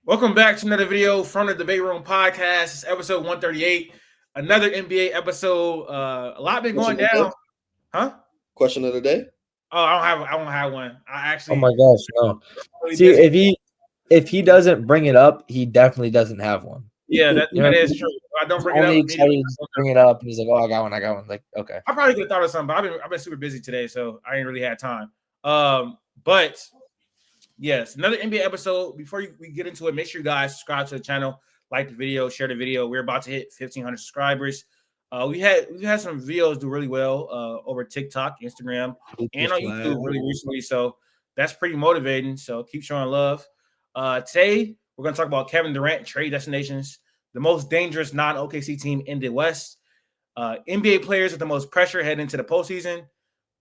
Welcome back to another video from the Debate Room Podcast. It's episode 138, another NBA episode. A lot been going down, huh? Question of the day. Oh, I don't have one. I Oh actually my gosh, no. really See, busy. if he doesn't bring it up, he definitely doesn't have one. Yeah, that You know, is true. If I don't he's bring it up, only excited to bring it up, and he's like, "Oh, I got one." Like, okay. I probably could have thought of something, but I've been super busy today, so I ain't really had time. But yes, another NBA episode. Before we get into it, make sure you guys subscribe to the channel, like the video, share the video. We're about to hit 1,500 subscribers. We had some videos do really well over TikTok, Instagram, and on YouTube really recently. So that's pretty motivating. So keep showing love. Today we're going to talk about Kevin Durant trade destinations, the most dangerous non-OKC team in the West, NBA players with the most pressure heading into the postseason,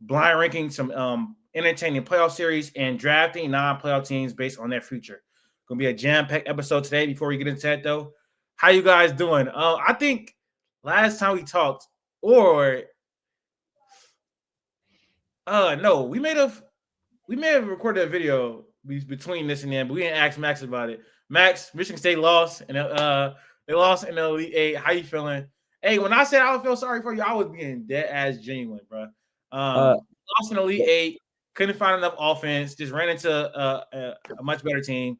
blind ranking some entertaining playoff series, and drafting non-playoff teams based on their future. Gonna be a jam-packed episode today. Before we get into that, though, how you guys doing? I think last time we talked, or no, we may have recorded a video between this and then, but we didn't ask Max about it. Max, Michigan State lost, and they lost in the Elite Eight. How you feeling? Hey, when I said I would feel sorry for you, I was being dead ass genuine, bro. Lost in the Elite Eight. Couldn't find enough offense. Just ran into a much better team.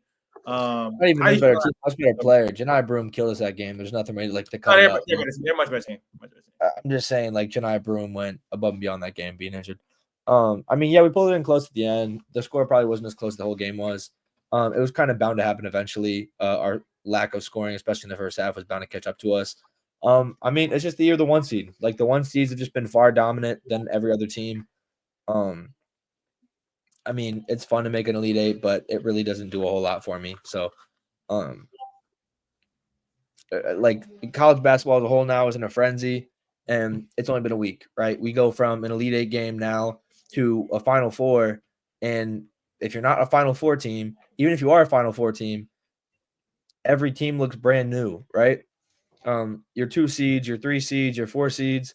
Not even a better team, much better player. Janai Broom killed us that game. There's nothing really like to cut it up. They're much better team. I'm just saying, like Janai Broom went above and beyond that game, being injured. I mean, yeah, we pulled it in close at the end. The score probably wasn't as close as the whole game was. It was kind of bound to happen eventually. Our lack of scoring, especially in the first half, was bound to catch up to us. I mean, it's just the year of the one seed. Like the one seeds have just been far dominant than every other team. I mean, it's fun to make an Elite Eight, but it really doesn't do a whole lot for me. So, like college basketball as a whole now is in a frenzy, and it's only been a week, right? We go from an Elite Eight game now to a Final Four, and if you're not a Final Four team, even if you are a Final Four team, every team looks brand new, right? Your 2 seeds, your 3 seeds, your 4 seeds,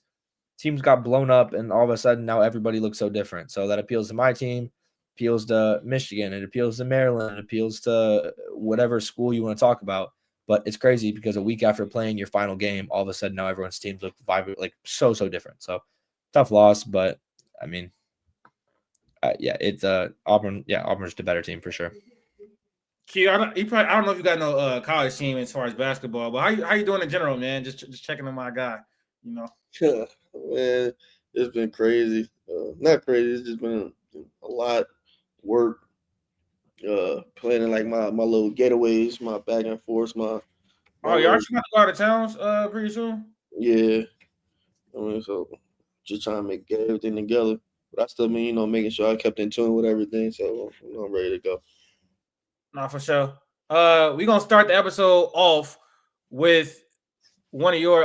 teams got blown up, and all of a sudden now everybody looks so different. So that appeals to my team, appeals to Michigan, it appeals to Maryland, it appeals to whatever school you want to talk about. But it's crazy because a week after playing your final game, all of a sudden now everyone's teams look vibrant, like so different. So tough loss, but I mean, yeah, it's Auburn. Yeah, Auburn's the better team for sure. Q, I don't know if you got no college team as far as basketball, but how you doing in general, man? Just checking on my guy, you know. Yeah, man, it's been crazy. Not crazy. It's just been a lot work. Planning like my little getaways, my back and forth, my. Oh, you actually got to go out of towns pretty soon. Yeah, I mean, so just trying to get everything together. But I still mean, making sure I kept in tune with everything. So I'm ready to go. No, for sure. We're gonna start the episode off with one of your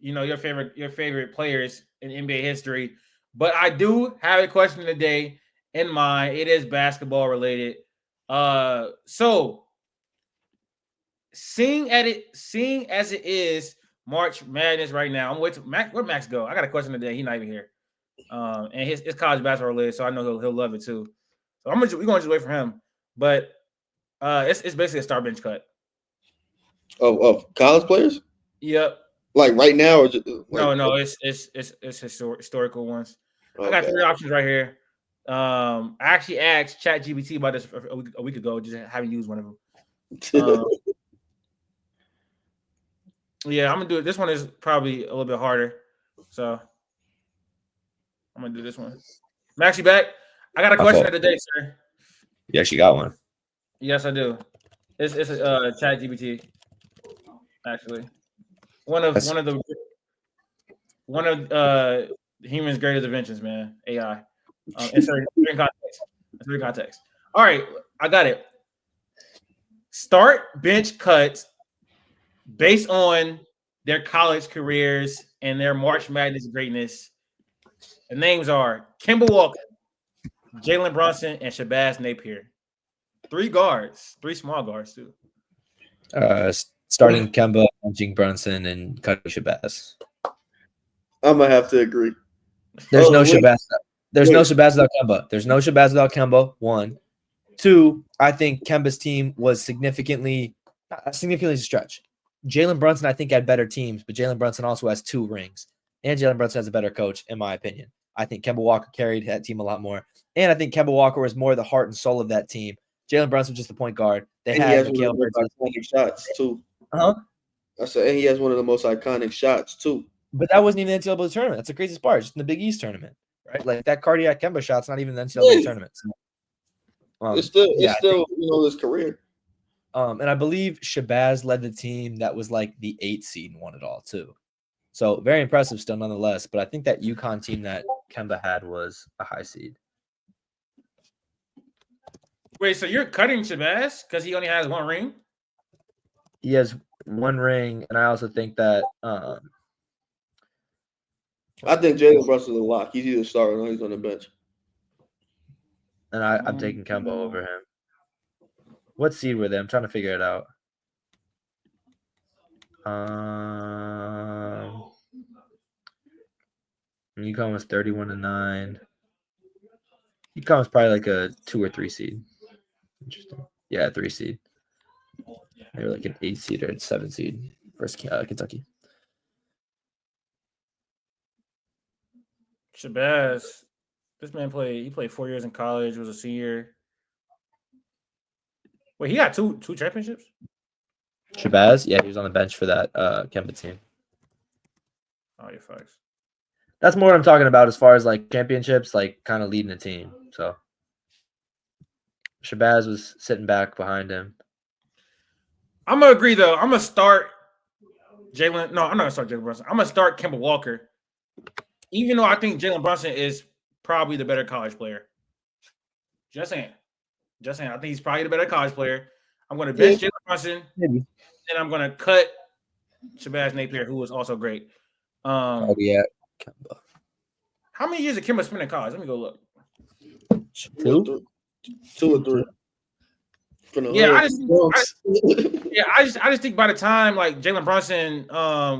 your favorite players in NBA history. But I do have a question today in mind. It is basketball related. So seeing as it is March Madness right now, I'm waiting. Where'd Max go? I got a question today. He's not even here. And his college basketball related, so I know he'll love it too. So we're gonna just wait for him. But it's basically a star bench cut. Of college players? Yep. Like right now, or just no, it's historical ones. Okay. I got 3 options right here. I actually asked ChatGPT about this a week ago, just haven't used one of them. Yeah, I'm gonna do it. This one is probably a little bit harder, so I'm gonna do this one. Max, you back? I got a question of the day, sir. Yes, you got one. Yes, I do. It's ChatGPT. Actually, one of humans' greatest inventions, man. AI. Insert context. All right, I got it. Start bench cuts based on their college careers and their March Madness greatness. The names are Kemba Walker, Jalen Brunson, and Shabazz Napier. 3 guards, 3 small guards too. Starting Kemba, benching Brunson, and cutting Shabazz. I'm gonna have to agree. There's no Shabazz. There's no Shabazz without Kemba. There's no Shabazz without Kemba. 1. 2, I think Kemba's team was significantly a stretch. Jalen Brunson, I think, had better teams, but Jalen Brunson also has 2 rings. And Jalen Brunson has a better coach, in my opinion. I think Kemba Walker carried that team a lot more. And I think Kemba Walker was more the heart and soul of that team. Jalen Brunson was just the point guard. They And he had has one of the most iconic shots, too. Uh-huh. I said, and he has one of the most iconic shots, too. But that wasn't even the NCAA tournament. That's the craziest part. It's in the Big East tournament, right? Like that cardiac Kemba shot's not even the NCAA tournament. So, it's still his career. And I believe Shabazz led the team that was like the 8th seed and won it all too. So very impressive still nonetheless. But I think that UConn team that Kemba had was a high seed. Wait, so you're cutting Shabazz because he only has 1 ring? He has 1 ring, and I also think that I think Jalen Brunson's a lock. He's either starting or he's on the bench. And I'm taking Kemba over him. What seed were they? I'm trying to figure it out. UConn was 31-9. UConn was probably like a 2 or 3 seed. Interesting. Yeah, 3 seed. They were like an 8 seed or 7 seed versus Kentucky. Shabazz, this man played 4 years in college, was a senior. Wait, he got two championships? Shabazz, yeah, he was on the bench for that Kemba team. Oh, you're facts. That's more what I'm talking about as far as like championships, like kind of leading a team. So Shabazz was sitting back behind him. I'm gonna agree though. I'm gonna start Jalen. No, I'm not gonna start Jalen Brunson. I'm gonna start Kemba Walker, even though I think Jalen Brunson is probably the better college player. Just saying. I think he's probably the better college player. I'm gonna bench Jalen Brunson, and I'm gonna cut Shabazz Napier, who was also great. Kemba. How many years did Kemba spend in college? Let me go look. 2 or 3. Yeah, I just think by the time like Jalen Brunson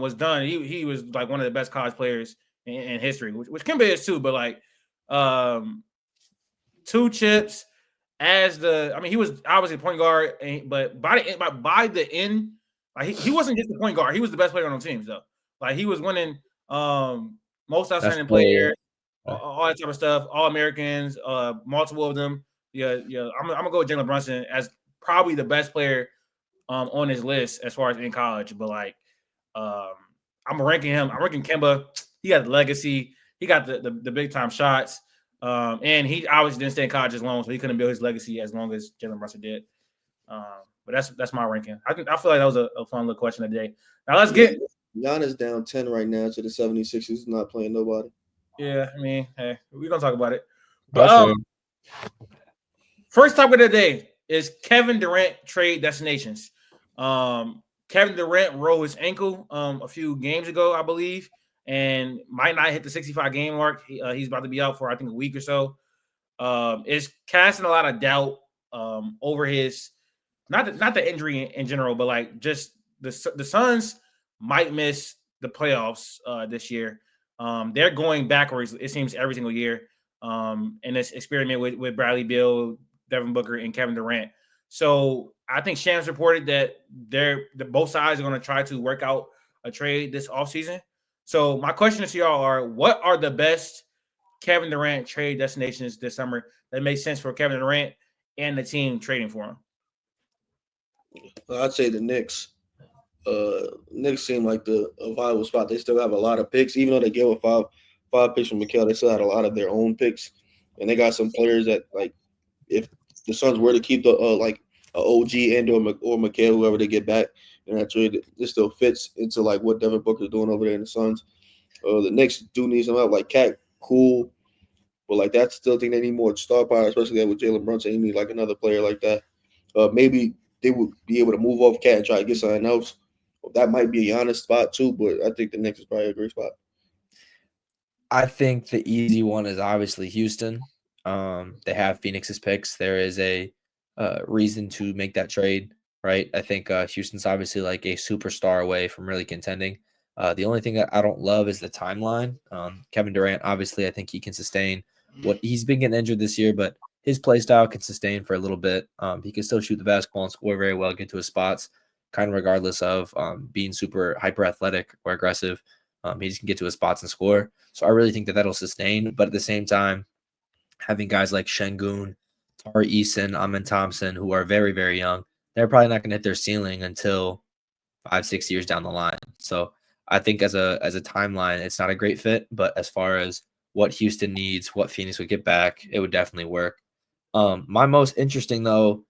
was done, he was like one of the best college players in history, which Kemba is too. But like 2 chips as he was obviously point guard, but by the end, like he wasn't just the point guard. He was the best player on the teams though. Like he was winning most outstanding player, all that type of stuff, all Americans, multiple of them. Yeah. I'm gonna go with Jalen Brunson as probably the best player on his list as far as in college. But like I'm ranking him. I'm ranking Kemba. He got the legacy. He got the big time shots. And he obviously didn't stay in college as long, so he couldn't build his legacy as long as Jalen Brunson did. But that's my ranking. I feel like that was a fun little question today. Now let's get Giannis down 10 right now to the 76ers, not playing nobody. Yeah, I mean, hey, we're gonna talk about it. But first topic of the day is Kevin Durant trade destinations. Kevin Durant rolled his ankle a few games ago, I believe, and might not hit the 65 game mark. He's about to be out for I think a week or so. It's casting a lot of doubt over his not the injury in general, but like just the Suns might miss the playoffs this year. They're going backwards, it seems, every single year in this experiment with Bradley Beal, Devin Booker, and Kevin Durant. So I think Shams reported that both sides are going to try to work out a trade this offseason. So my question to y'all are, what are the best Kevin Durant trade destinations this summer that make sense for Kevin Durant and the team trading for him? I'd say the Knicks. Knicks seem like a viable spot. They still have a lot of picks, even though they gave up five picks from Mikal. They still had a lot of their own picks, and they got some players that, like, if the Suns were to keep the like a OG and or Mikal, whoever they get back in that trade, this still fits into like what Devin Booker's doing over there in the Suns. The Knicks do need some help, like Cat, cool, but like that's still think they need more star power, especially that with Jalen Brunson. You need like another player like that. Maybe they would be able to move off Cat and try to get something else. That might be a Giannis spot too, but I think the Knicks is probably a great spot. I think the easy one is obviously Houston. They have Phoenix's picks. There is a reason to make that trade, right? I think Houston's obviously like a superstar away from really contending. The only thing that I don't love is the timeline. Kevin Durant, obviously, I think he can sustain what he's been getting injured this year, but his play style can sustain for a little bit. He can still shoot the basketball and score very well, get to his spots, kind of regardless of being super hyper athletic or aggressive. He just can get to his spots and score. So I really think that that'll sustain. But at the same time, having guys like Şengün, Tari Eason, Amin Thompson, who are very, very young, they're probably not going to hit their ceiling until 5-6 years down the line. So I think as a timeline, it's not a great fit. But as far as what Houston needs, what Phoenix would get back, it would definitely work. My most interesting though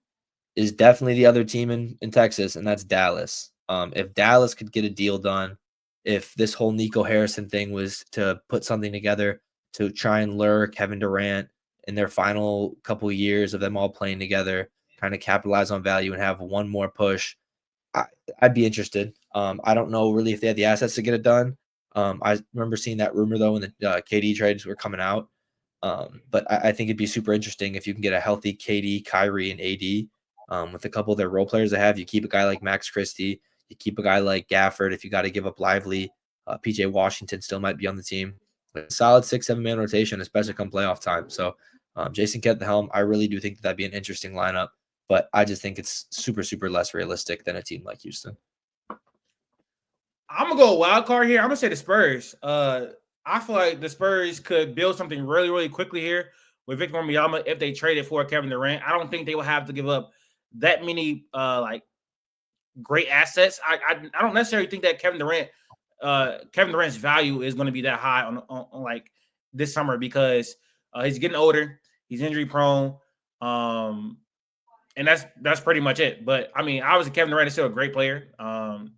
is definitely the other team in Texas, and that's Dallas. If Dallas could get a deal done, if this whole Nico Harrison thing was to put something together to try and lure Kevin Durant in their final couple of years of them all playing together, kind of capitalize on value and have one more push, I'd be interested. I don't know really if they had the assets to get it done. I remember seeing that rumor though when the KD trades were coming out. But I think it'd be super interesting if you can get a healthy KD, Kyrie, and AD with a couple of their role players they have. You keep a guy like Max Christie, you keep a guy like Gafford. If you got to give up Lively, PJ Washington still might be on the team. A solid 6-7 man rotation, especially come playoff time. So Jason Kidd at the helm, I really do think that'd be an interesting lineup. But I just think it's super, super less realistic than a team like Houston. I'm gonna go wild card here. I'm gonna say the Spurs. I feel like the Spurs could build something really, really quickly here with Victor Wembanyama if they traded for Kevin Durant. I don't think they will have to give up that many like great assets. I don't necessarily think that Kevin Durant's value is going to be that high on like this summer because he's getting older, he's injury prone, and that's pretty much it. But I mean, obviously Kevin Durant is still a great player,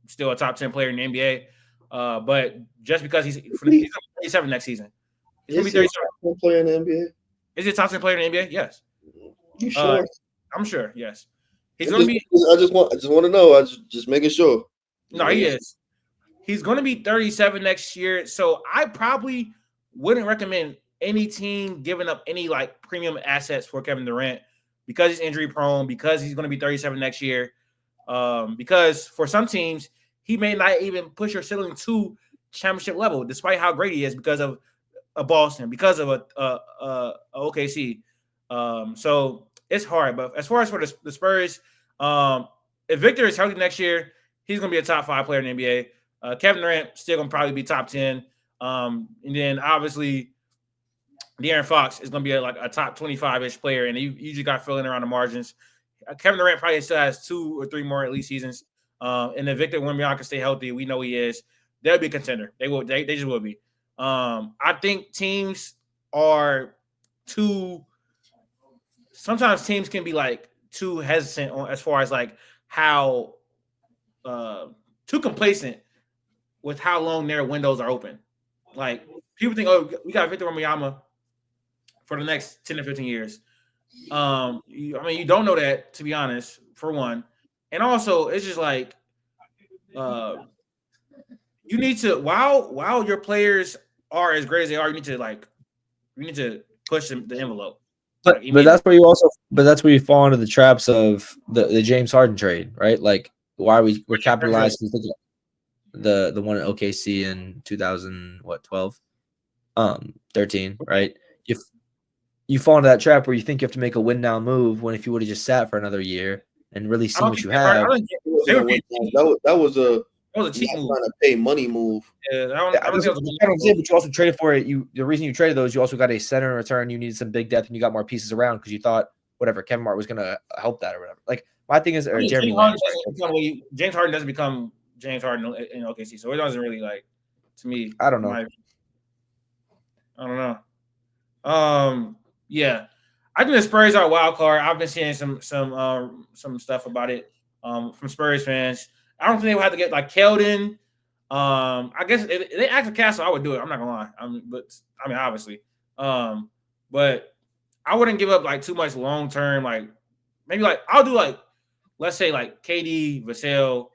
still a top 10 player in the NBA. But just because he's going to be 37 next season, he's going to be 37. Player in the NBA. Is he a top 10 player in the NBA? Yes. You sure? I'm sure. Yes. He's going to be. I just want to know. I just making sure. No, he is. He's going to be 37 next year. So I probably wouldn't recommend any team giving up any like premium assets for Kevin Durant because he's injury prone, because he's going to be 37 next year. Because for some teams, he may not even push your ceiling to championship level, despite how great he is because of a Boston, because of a OKC. So it's hard. But as far as for the Spurs, if Victor is healthy next year, he's going to be a top 5 player in the NBA. Kevin Durant still going to probably be top 10. And then obviously De'Aaron Fox is going to be like a top 25-ish player, and you usually got filling around the margins. Kevin Durant probably still has 2 or 3 more at least seasons. And if Victor Wembanyama can stay healthy, we know he is. They'll be a contender. They will. They just will be. I think teams are too. Sometimes teams can be like too hesitant on as far as like how too complacent with how long their windows are open. Like people think, oh, we got Victor Wembanyama for the next 10 to 15 years. I mean, you don't know that, to be honest, for one. And also, it's just like you need to while your players are as great as they are, you need to push the envelope. But that's where you fall into the traps of the James Harden trade, right? Like why we're capitalizing the one at OKC in 2012, 13, right? If you fall into that trap where you think you have to make a win now move when if you would have just sat for another year and really seen what you have. That was a cheap move. Trying to pay money move. Yeah, but you also traded for it. The reason you traded those, you also got a center in return. You needed some big depth, and you got more pieces around because you thought whatever Kevin Martin was going to help that or whatever. Like my thing is, or Jeremy James Harden doesn't become James Harden in OKC, so it doesn't really like to me. I don't know. I don't know. Yeah, I think the Spurs are a wild card. I've been seeing some stuff about it from Spurs fans. I don't think they would have to get like Keldon. I guess if they asked for Castle, I would do it. I'm not gonna lie. Obviously. But I wouldn't give up like too much long term. Like maybe like I'll do like let's say like KD, Vassell.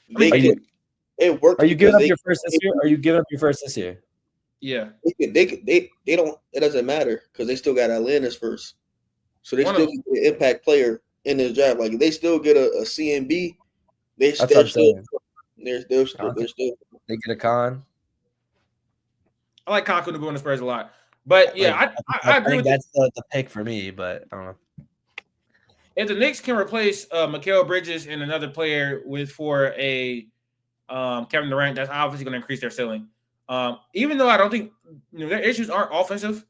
It worked. Are you giving up your first this year? Are you giving up your first this year? Yeah. They don't. It doesn't matter because they still got Atlantis first, so they still get an impact player in this draft. Like if they still get a CMB. They're still they get a con. I like Con Kuzma on the Spurs a lot. But yeah, Like, I I agree think with that's the pick for me, but I don't know. if the Knicks can replace Mikal Bridges and another player for a Kevin Durant, that's obviously going to increase their ceiling. Even though I don't think their issues aren't offensive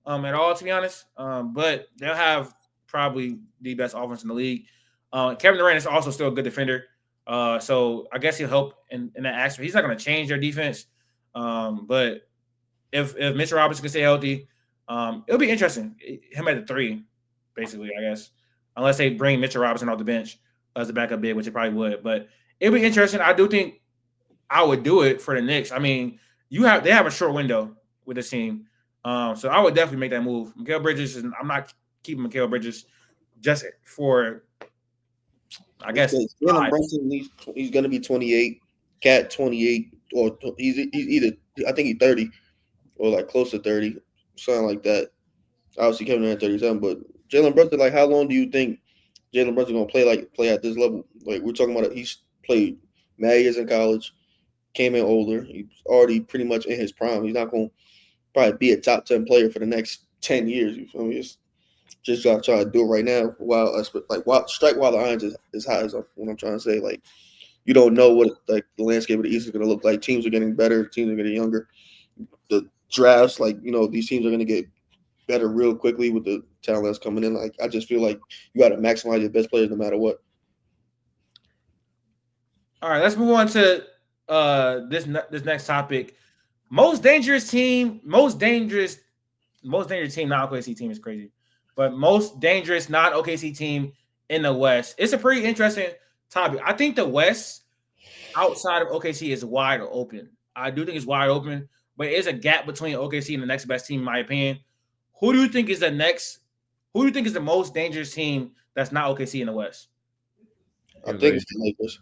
at all, to be honest. But they'll have probably the best offense in the league. Kevin Durant is also still a good defender. So I guess he'll help in that aspect. He's not going to change their defense. But if Mitchell Robinson can stay healthy, it'll be interesting. Him at the 3, basically, I guess. Unless they bring Mitchell Robinson off the bench as a backup big, which they probably would. But it'll be interesting. I do think I would do it for the Knicks. I mean, they have a short window with this team. So I would definitely make that move. Mikal Bridges, I'm not keeping Mikal Bridges just for, I guess. Jalen Brunson, he's going to be 28. Cat 28, or he's either, I think he's 30 or like close to 30, something like that. Obviously, Kevin Durant 37, but Jalen Brunson, like, how long do you think Jalen Brunson going to play at this level? Like, we're talking about he's played mad years in college, came in older. He's already pretty much in his prime. He's not going to probably be a top 10 player for the next 10 years. You feel me? Just got to try to do it right now while strike while the iron is hot, is what I'm trying to say. Like, you don't know what like the landscape of the East is going to look like. Teams are getting better. Teams are getting younger. The drafts, like, these teams are going to get better real quickly with the talent that's coming in. Like, I just feel like you got to maximize your best players no matter what. All right, let's move on to this next topic. Most dangerous team, non-OKC team is crazy, but most dangerous non-OKC team in the West. It's a pretty interesting topic. I think the West outside of OKC is wide open. I do think it's wide open, but it is a gap between OKC and the next best team, in my opinion. Who do you think is the most dangerous team that's not OKC in the West? I think it's the Lakers.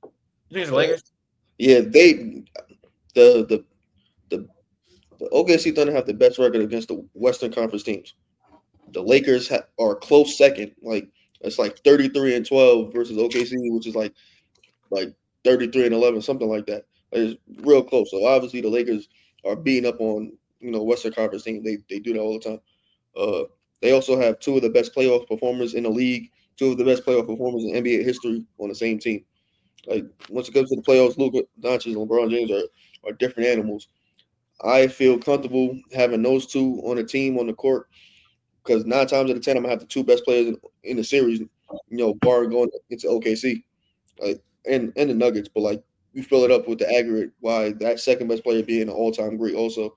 You think it's the Lakers? Yeah, the OKC Thunder have the best record against the Western Conference teams. The Lakers are a close second. Like, it's like 33-12 versus OKC, which is like 33-11, something like that. It's real close. So obviously the Lakers are beating up on Western Conference teams. They do that all the time. They also have 2 of the best playoff performers in the league, 2 of the best playoff performers in NBA history on the same team. Like, once it comes to the playoffs, Luka Doncic and LeBron James are different animals. I feel comfortable having those 2 on a team on the court because 9 times out of 10, I'm gonna have the 2 best players in the series. Bar going into OKC, like, and the Nuggets, but like you fill it up with the aggregate. Why that second best player being an all-time great also,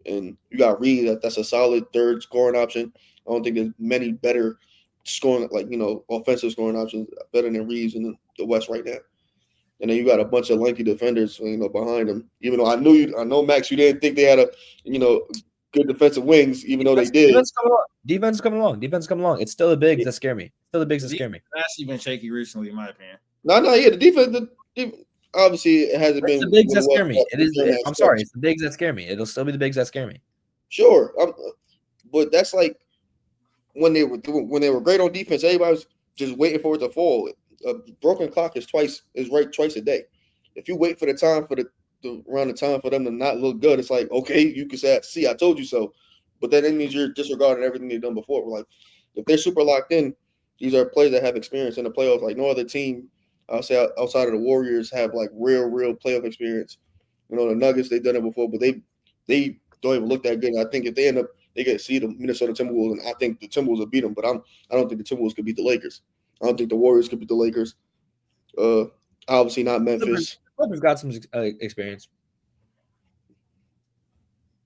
and you got Reed. That's a solid third scoring option. I don't think there's many better scoring, offensive scoring options better than Reeves in the West right now. And then you got a bunch of lengthy defenders, behind them. Even though I know Max, you didn't think they had good defensive wings, even though they did. Defense coming along. It's still the bigs that scare me. That's actually been shaky recently, in my opinion. No, yeah, the defense. Obviously, it hasn't been. The bigs that scare me. I'm sorry, it's the bigs that scare me. It'll still be the bigs that scare me. Sure, but that's like when they were great on defense. Everybody was just waiting for it to fall. A broken clock is right twice a day. If you wait for the time around the time for them to not look good, it's like, okay, you can say, "See, I told you so," but that means you're disregarding everything they've done before. Like, if they're super locked in, these are players that have experience in the playoffs. Like, no other team, I'll say, outside of the Warriors, have like real playoff experience. The Nuggets, they've done it before, but they don't even look that good. And I think if they end up, they get to see the Minnesota Timberwolves, and I think the Timberwolves will beat them. But I don't think the Timberwolves could beat the Lakers. I don't think the Warriors could beat the Lakers. Obviously not Memphis. Clippers got some experience.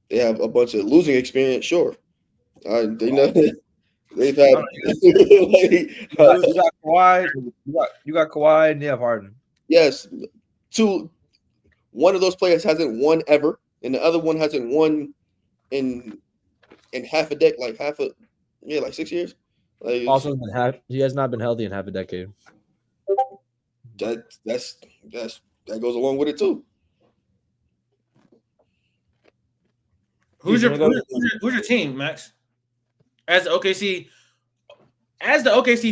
They have a bunch of losing experience, sure. They know they've had. You got Kawhi. You got Kawhi, and you have Harden. Yes, one of those players hasn't won ever, and the other one hasn't won in half a decade, like 6 years. Like, also, he has not been healthy in half a decade. That goes along with it too. Who's your team, Max? As the OKC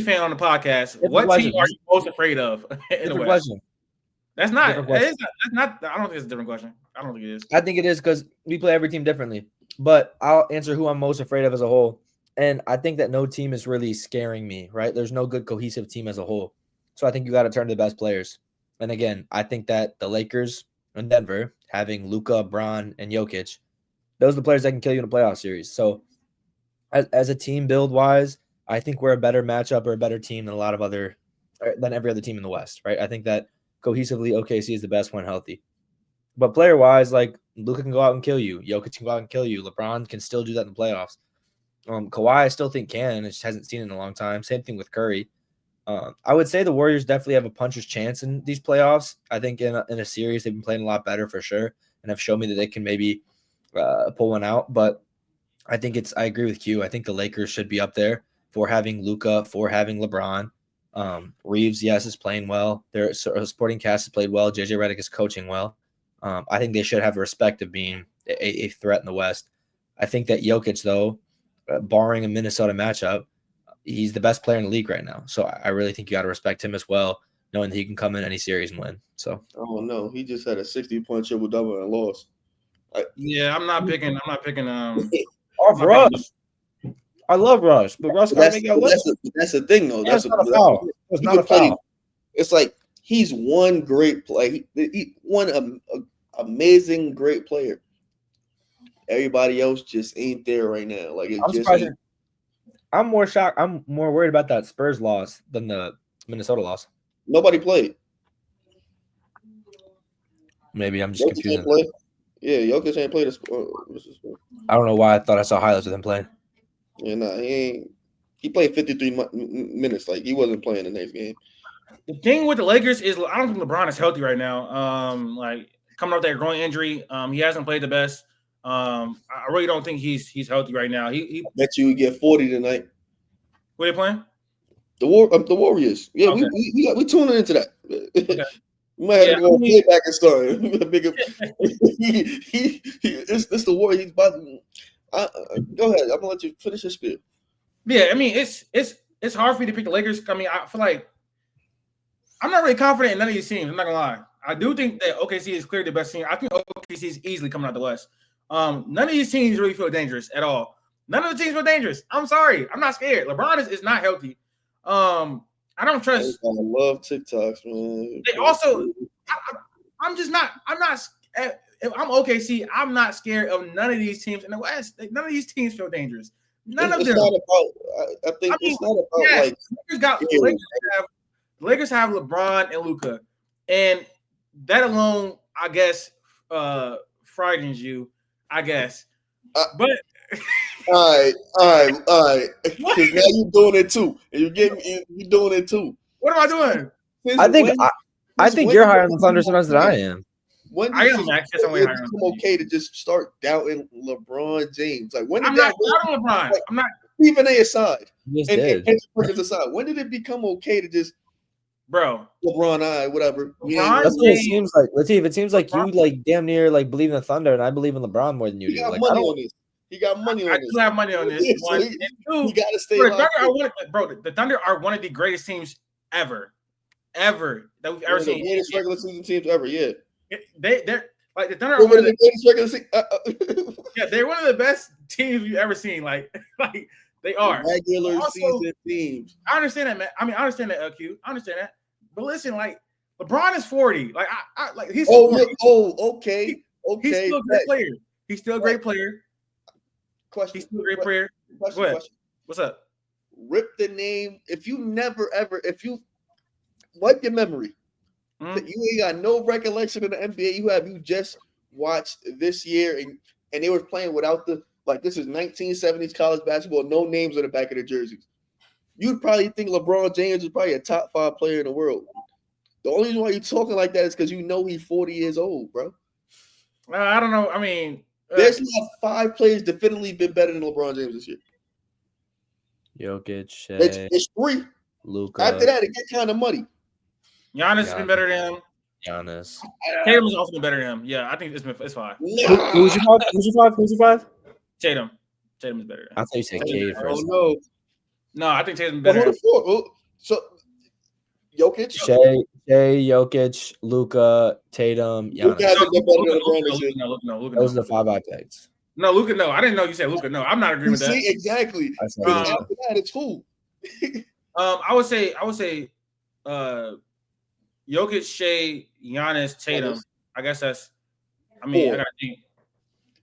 fan on the podcast, what team are you most afraid of in the West? Question. That's not. That's not. I don't think it's a different question. I don't think it is. I think it is because we play every team differently. But I'll answer who I'm most afraid of as a whole. And I think that no team is really scaring me, right? There's no good cohesive team as a whole. So I think you got to turn to the best players. And again, I think that the Lakers and Denver, having Luka, Bron, and Jokic, those are the players that can kill you in a playoff series. So as a team build wise, I think we're a better matchup or a better team than every other team in the West, right? I think that cohesively OKC is the best when healthy. But player wise, like Luka can go out and kill you. Jokic can go out and kill you. LeBron can still do that in the playoffs. Kawhi, I still think can. It just hasn't seen it in a long time. Same thing with Curry. I would say the Warriors definitely have a puncher's chance in these playoffs. I think in a series they've been playing a lot better for sure, and have shown me that they can maybe pull one out. But I think I agree with Q. I think the Lakers should be up there for having Luka, for having LeBron. Reeves, yes, is playing well. Their supporting cast has played well. JJ Redick is coaching well. I think they should have respect of being a threat in the West. I think that Jokic, though, barring a Minnesota matchup, he's the best player in the league right now. So I really think you got to respect him as well, knowing that he can come in any series and win. So Oh no, he just had a 60-point triple double and lost. Yeah, I'm not picking. off Russ. I love Russ, but Russ got to make out. That's the thing, though. That's not a foul. It's not a foul. It's like he's one great play. He one amazing great player. Everybody else just ain't there right now. Like I'm more shocked. I'm more worried about that Spurs loss than the Minnesota loss. Nobody played. Maybe I'm just confused. Yeah, Jokic ain't played. I don't know why I thought I saw highlights of him playing. Yeah, nah, he ain't. He played 53 minutes. Like he wasn't playing the next game. The thing with the Lakers is I don't think LeBron is healthy right now. Like coming off that groin injury, he hasn't played the best. I really don't think he's healthy right now. I bet you get 40 tonight. What are they playing? The Warriors. Yeah, okay. we tuning into that. Okay. We might have to go play back and start. It's the Warriors. He's about to, go ahead. I'm gonna let you finish your spiel. Yeah, I mean it's hard for me to pick the Lakers. I mean, I feel like I'm not really confident in none of these teams. I'm not gonna lie. I do think that OKC is clearly the best team. I think OKC is easily coming out the West. None of these teams really feel dangerous at all. None of the teams feel dangerous. I'm sorry. I'm not scared. LeBron is not healthy. I don't trust. I love TikToks, man. They also, I'm not. If I'm OKC, I'm not scared of none of these teams in the West. None of these teams feel dangerous. None of them. Not about, I think it's not about Lakers have LeBron and Luka, and that alone, I guess, frightens you. I guess, but all right. Because now you're doing it too, and you're doing it too. What am I doing? I think you're higher on the Thunder sometimes than I am. When did it become okay to just start doubting LeBron James? Like when did I'm not doubting LeBron. I'm not. Stephen A. aside, and aside. When did it become okay to just? Bro, LeBron, whatever. That's what it seems like. Latif, it seems like LeBron, you like damn near like believe in the Thunder, and I believe in LeBron more than you do. Got like, money on this. He got money on this. I do have money on this. One, and two, he got to stay. The Thunder are one of the greatest teams ever that we've ever seen. The greatest regular season teams ever. Yeah, they're like the Thunder are one of the greatest regular season. Yeah, they're one of the best teams you've ever seen. Like they are regular season teams. I understand that, man. I mean, I understand that, Q. I understand that. But listen, like LeBron is 40. Like I like he's okay. He's still a great player. He's still a great player. Question. He's still a great player. Question. What's up? Rip the name. If you wipe your memory, you ain't got no recollection of the NBA. You just watched this year, and they were playing without this is 1970s college basketball. No names on the back of the jerseys. You'd probably think LeBron James is probably a top 5 player in the world. The only reason why you're talking like that is because you know he's 40 years old, bro. I don't know. I mean, there's not 5 players definitively been better than LeBron James this year. Jokic, Shea, it's 3. Luka. After that, it gets kind of muddy. Giannis has been better than him. Giannis. Tatum's also been better than him. Yeah, I think it's 5. Who's your 5? Tatum. Tatum is better. I thought you said Cade first. Oh, no, I think Tatum's better. So Jokic, Shea, Jokic, Luka, Tatum, Giannis. Luka hasn't been better than LeBron this year. Those are the 5 I picked. No, Luka. No, I didn't know you said Luka. No, I'm not agreeing with that. See, exactly. I said Because Luka. after that, it's who? I would say, Jokic, Shea, Giannis, Tatum. Giannis. I guess that's. I mean, I Four. gotta think.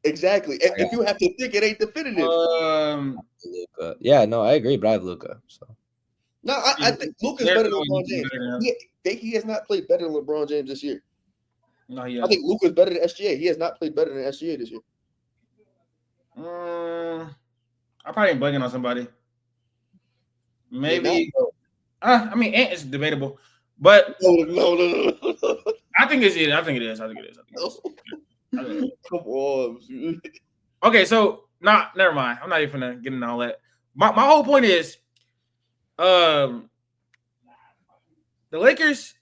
Exactly. If you have to think, it ain't definitive. Luka. Yeah, no, I agree, but I have Luka. So No, I think Luka's better than LeBron James. He has not played better than LeBron James this year. No, yeah. I think Luka's better than SGA. He has not played better than SGA this year. I probably ain't blanking on somebody. Maybe. I mean, Ant is debatable, but no. I think it's it. I think it is. Come on. Okay, so never mind. I'm not even gonna get into all that. My whole point is, the Lakers.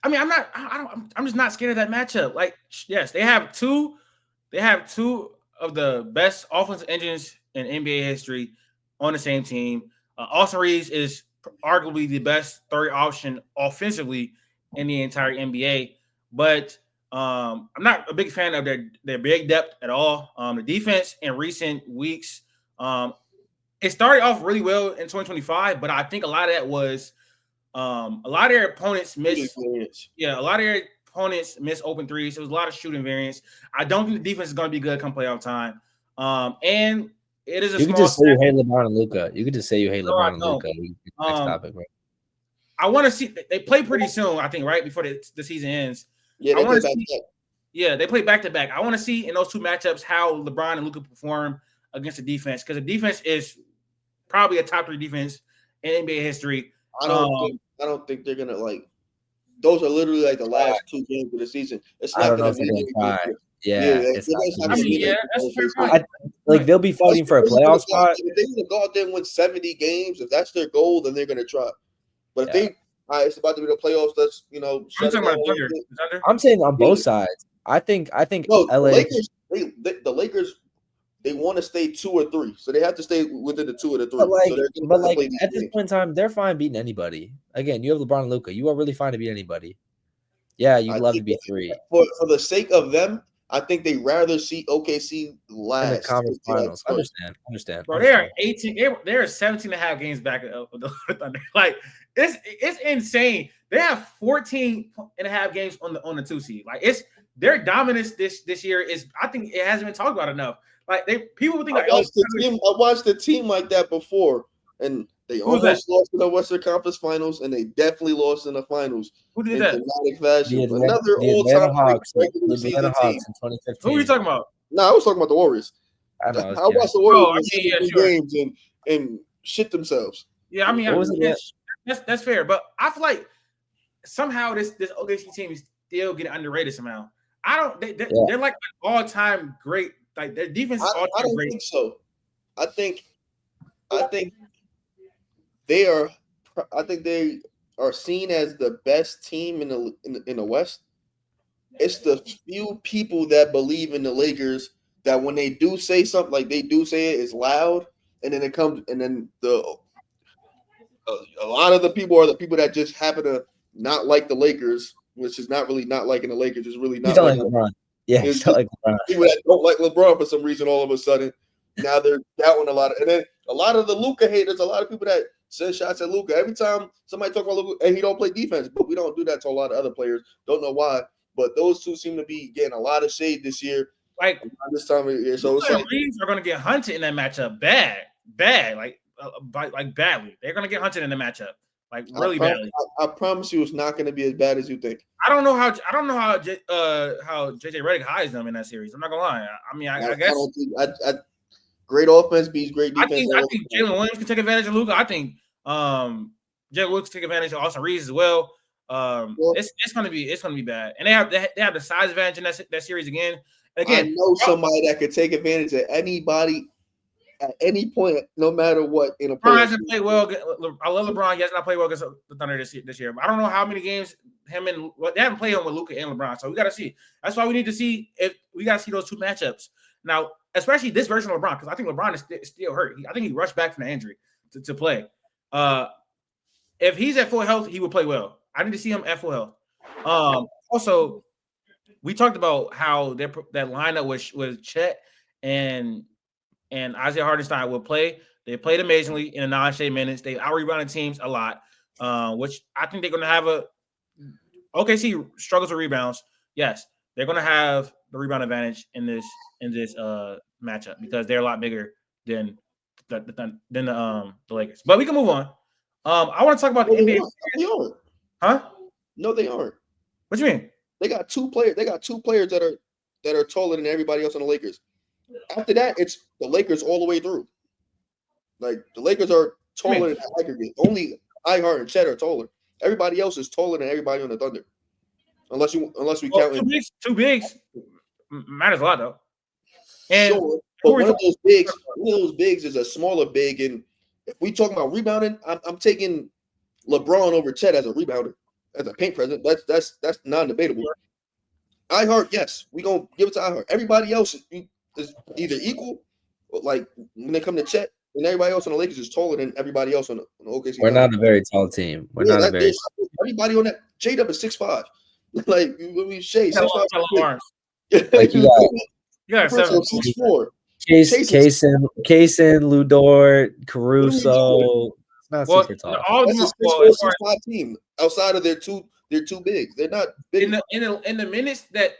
I mean, I'm just not scared of that matchup. Like, yes, they have two of the best offensive engines in NBA history on the same team. Austin Reeves is arguably the best third option offensively in the entire NBA, but I'm not a big fan of their big depth at all. The defense in recent weeks, it started off really well in 2025, but I think a lot of that was a lot of their opponents missed. Yeah, a lot of their opponents miss open threes. There was a lot of shooting variance. I don't think the defense is going to be good come playoff time. And it is a you small. could just say you hate LeBron and Luka. You could just say you hate LeBron and Luka. Next topic, bro. I want to see. They play pretty soon, I think, right before the season ends. Yeah, they play back-to-back. Yeah, they play back-to-back. I want to see in those two matchups how LeBron and Luka perform against the defense, because the defense is probably a top 3 defense in NBA history. I don't think they're gonna like. Those are literally like the last 2 games of the season. It's not gonna be. Yeah, that's fair point. Like they'll be fighting for a playoff spot. If they want to go out there and win 70 games, if that's their goal, then they're gonna try. But if it's about to be the playoffs. That's I'm saying on both sides. I think no, LA. The Lakers. They want to stay 2 or 3, so they have to stay within the 2 or the 3. But at this point in time, they're fine beating anybody. Again, you have LeBron and Luka. You are really fine to beat anybody. Yeah, you'd love to beat 3. For the sake of them, I think they'd rather see OKC last in the conference finals. Understand. Bro, they are 18. They're 17 and a half games back of the Thunder. Like it's insane. They have 14 and a half games on the 2 seed. Like it's their dominance this year is. I think it hasn't been talked about enough. Like people think I watched the team like that before, and they almost lost in the Western Conference Finals, and they definitely lost in the finals. Who did that? Dramatic fashion. Another all-time Hawks in 2015. Who are you talking about? No, I was talking about the Warriors. I watched the Warriors games and shit themselves. Yeah, I mean, that's fair, but I feel like somehow this OKC team is still getting underrated somehow. They're like an all-time great. Like their defense is all-time I don't great. think so. I think they are. I think they are seen as the best team in the West. It's the few people that believe in the Lakers that when they do say something, like they do say it's loud, and then it comes, and then a lot of the people are the people that just happen to not like the Lakers, which is not really not liking the Lakers. It's really not like LeBron. Yeah, it's like LeBron. People that don't like LeBron for some reason, all of a sudden, now they're doubting a lot of, and then a lot of the Luka haters, a lot of people that send shots at Luka. Every time somebody talk about Luka, and he don't play defense, but we don't do that to a lot of other players. Don't know why, but those two seem to be getting a lot of shade this year. Like this time of year, so it's like Reeves are going to get hunted in that matchup, bad, like badly. They're going to get hunted in the matchup, like really badly. I promise you, it's not going to be as bad as you think. I don't know how JJ Redick hides them in that series. I'm not gonna lie. I mean, I guess great offense beats great defense. I think Jalen Williams can take advantage of Luka. I think Jalen Williams can take advantage of Austin Reeves as well. It's gonna be bad, and they have the size advantage in that series again. I know somebody that could take advantage of anybody at any point, no matter what. In a LeBron hasn't played well. I love LeBron. He has not played well against the Thunder this year. But I don't know how many games they haven't played him with Luka and LeBron. So we got to see. That's why we need to see if we got to see those 2 matchups now, especially this version of LeBron, because I think LeBron is still hurt. I think he rushed back from the injury to play. If he's at full health, he will play well. I need to see him at full health. Also, we talked about how that lineup was Chet and Isaiah Hartenstein will play. They played amazingly in the non-Shea minutes. They out-rebounded teams a lot, which I think they're going to have a OKC struggles with rebounds. Yes, they're going to have the rebound advantage in this matchup because they're a lot bigger than the Lakers. But we can move on. I want to talk about the NBA. They aren't. Huh? No, they aren't. What do you mean? They got two players. They got two players that are taller than everybody else on the Lakers. After that, it's the Lakers all the way through. Like the Lakers are taller than the aggregate. Only Ihart and Chet are taller. Everybody else is taller than everybody on the Thunder. Unless we count two bigs matters a lot though. And sure, but one of those bigs is a smaller big. And if we talking about rebounding, I'm taking LeBron over Chet as a rebounder, as a paint present. That's non-debatable. Ihart, yes, we gonna give it to Ihart. Everybody else is either equal, or like when they come to Chet, and everybody else on the Lakers is taller than everybody else on the OKC. We're not a very tall team. Everybody on that. J-Dub is 6'5". Like we Shea 6'5". Like you got 6'4". Kaysen, Ludort, Caruso. It's not super tall. That's a 6'5" team outside of their two bigs. They're not big. In the minutes that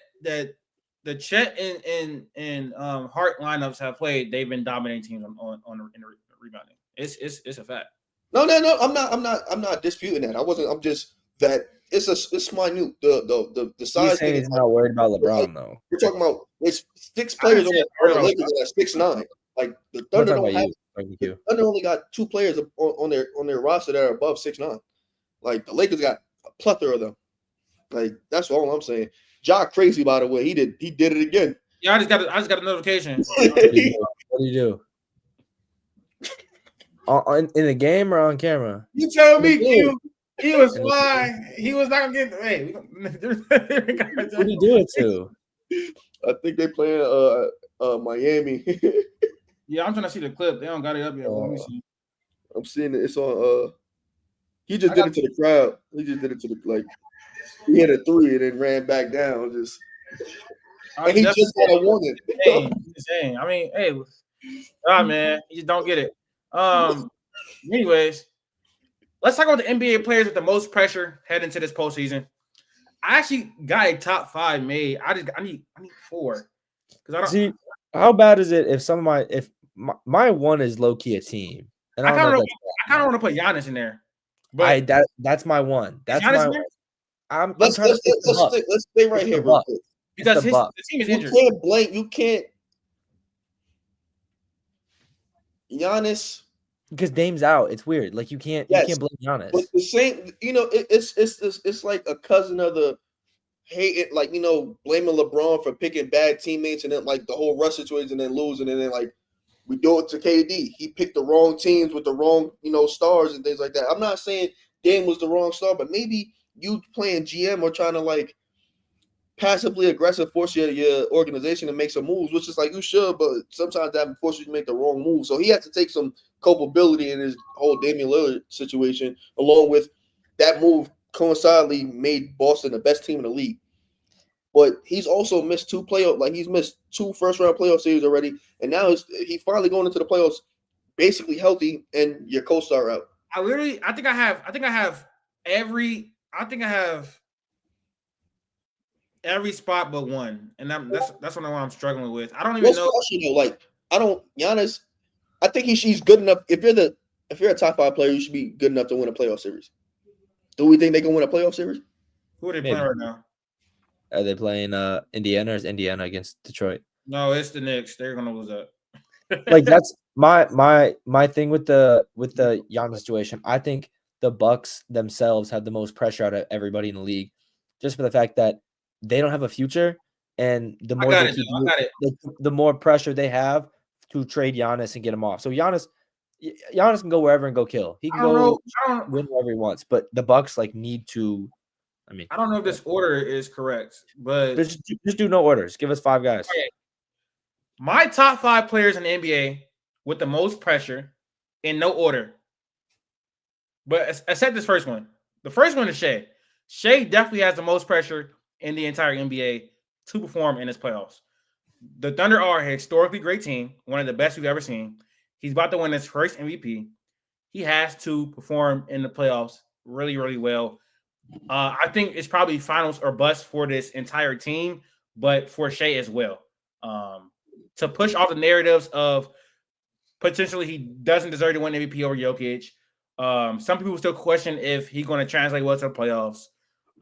the Chet and Hart lineups have played, they've been dominating teams on in the rebounding. It's a fact. No. I'm not disputing that. I'm just that it's minute. The size thing is not worried about LeBron though. We're talking about it's 6 players on the Lakers that are 6'9". Like the Thunder the Thunder only got 2 players on their roster that are above 6'9". Like the Lakers got a plethora of them. Like that's all I'm saying. Ja crazy, by the way. He did it again. Yeah, I just got a notification. What do you do? In the game or on camera? You told me he was flying. He was not gonna get. Hey, what do you do it to? I think they playing Miami. Yeah, I'm trying to see the clip. They don't got it up yet. Let me see. I'm seeing it. It's on. He just did it to the crowd. He just did it to the He hit a 3 and then ran back down. And he just got a warning. Insane. I mean, hey, man, you just don't get it. Anyways, let's talk about the NBA players with the most pressure heading into this postseason. I actually got a top 5 made. I need 4 because I don't see how bad is it if my one is low key a team. And I kind of want to put Giannis in there, but that's my one. That's my one. Let's stay right here real quick. Because the team is injured. You can't Giannis because Dame's out. It's weird. Like you can't blame Giannis. But the same, it's like a cousin of the hate, like blaming LeBron for picking bad teammates and then like the whole Russ situation and then losing and then like we do it to KD. He picked the wrong teams with the wrong stars and things like that. I'm not saying Dame was the wrong star, but maybe you playing GM or trying to like passively aggressive force your organization to make some moves, which is like you should, but sometimes that forces you to make the wrong move. So he had to take some culpability in his whole Damian Lillard situation, along with that move coincidentally made Boston the best team in the league. But he's also missed 2 playoff, like he's missed 2 first-round playoff series already, and now he's finally going into the playoffs basically healthy, and your co-star out. I think I have every spot but one, and that's what I'm struggling with. I don't even know. Giannis. I think he's good enough. If you're a top 5 player, you should be good enough to win a playoff series. Do we think they can win a playoff series? Who are they playing right now? Are they playing Indiana or is Indiana against Detroit? No, it's the Knicks. They're gonna lose that. Like that's my thing with the Giannis situation. I think the Bucks themselves have the most pressure out of everybody in the league, just for the fact that they don't have a future, and the more the more pressure they have to trade Giannis and get him off. So Giannis can go wherever and go kill. He can win wherever he wants. But the Bucks need to. I mean, I don't know if this order is correct, but just do no orders. Give us 5 guys. Okay. My top 5 players in the NBA with the most pressure in no order. But except this first one. The first one is Shea. Shea definitely has the most pressure in the entire NBA to perform in this playoffs. The Thunder are a historically great team, one of the best we've ever seen. He's about to win his first MVP. He has to perform in the playoffs really, really well. I think it's probably finals or bust for this entire team, but for Shea as well. To push all the narratives of potentially he doesn't deserve to win MVP over Jokic. Some people still question if he's going to translate well to the playoffs.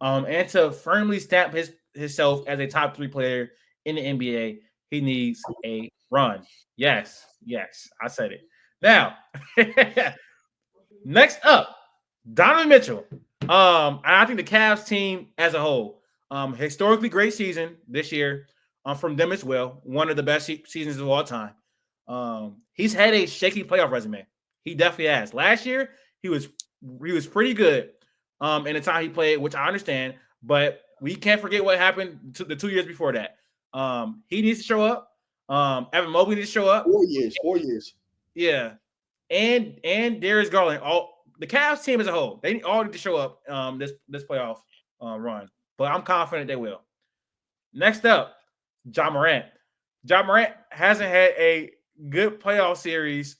And to firmly stamp himself as a top 3 player in the NBA, he needs a run. Yes, I said it. Now, next up, Donovan Mitchell. I think the Cavs team as a whole, historically great season this year from them as well. One of the best seasons of all time. He's had a shaky playoff resume. He definitely has. Last year, he was pretty good in the time he played, which I understand, but we can't forget what happened to the 2 years before that. He needs to show up. Evan Mobley needs to show up. 4 years. Yeah. And Darius Garland, all the Cavs team as a whole, they all need to show up this playoff run. But I'm confident they will. Next up, Ja Morant. Ja Morant hasn't had a good playoff series.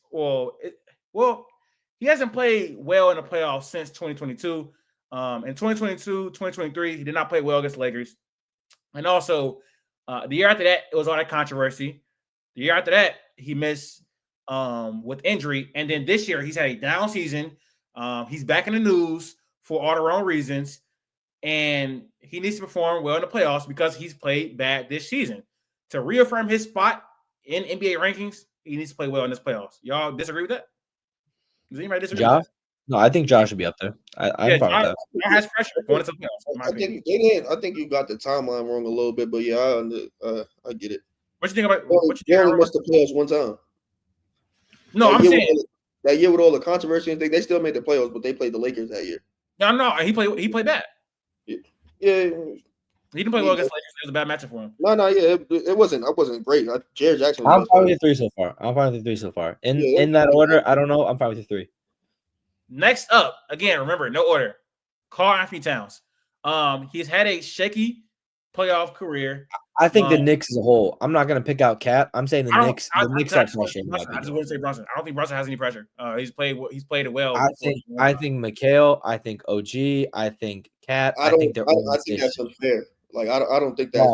He hasn't played well in the playoffs since 2022. In 2022, 2023, he did not play well against the Lakers. And also, the year after that, it was all that controversy. The year after that, he missed with injury. And then this year, he's had a down season. He's back in the news for all the wrong reasons. And he needs to perform well in the playoffs because he's played bad this season. To reaffirm his spot in NBA rankings, he needs to play well in this playoffs. Y'all disagree with that? Does anybody disagree with that? No, I think Josh should be up there. I'm fine with that. Josh has pressure going into the playoffs, in my opinion. I think you got the timeline wrong a little bit, but yeah, I get it. What you think about? They only missed the playoffs one time. No, I'm saying that year with all the controversy and things, they still made the playoffs, but they played the Lakers that year. No, he played bad. Yeah. He didn't play well against the Lakers. It was a bad matchup for him. It wasn't great. Jared Jackson. I'm fine with the 3 so far. In that order, I don't know. I'm fine with the 3. Next up, again, remember, no order. Karl-Anthony Towns. He's had a shaky playoff career. I think the Knicks as a whole. I'm not going to pick out Cat. I'm saying the Knicks. The Knicks have pressure. I just wouldn't say Brunson. I don't think Brunson has any pressure. He's played it well. I think Mikhail. I think OG. I think Cat. I think that's unfair. Like I don't think that's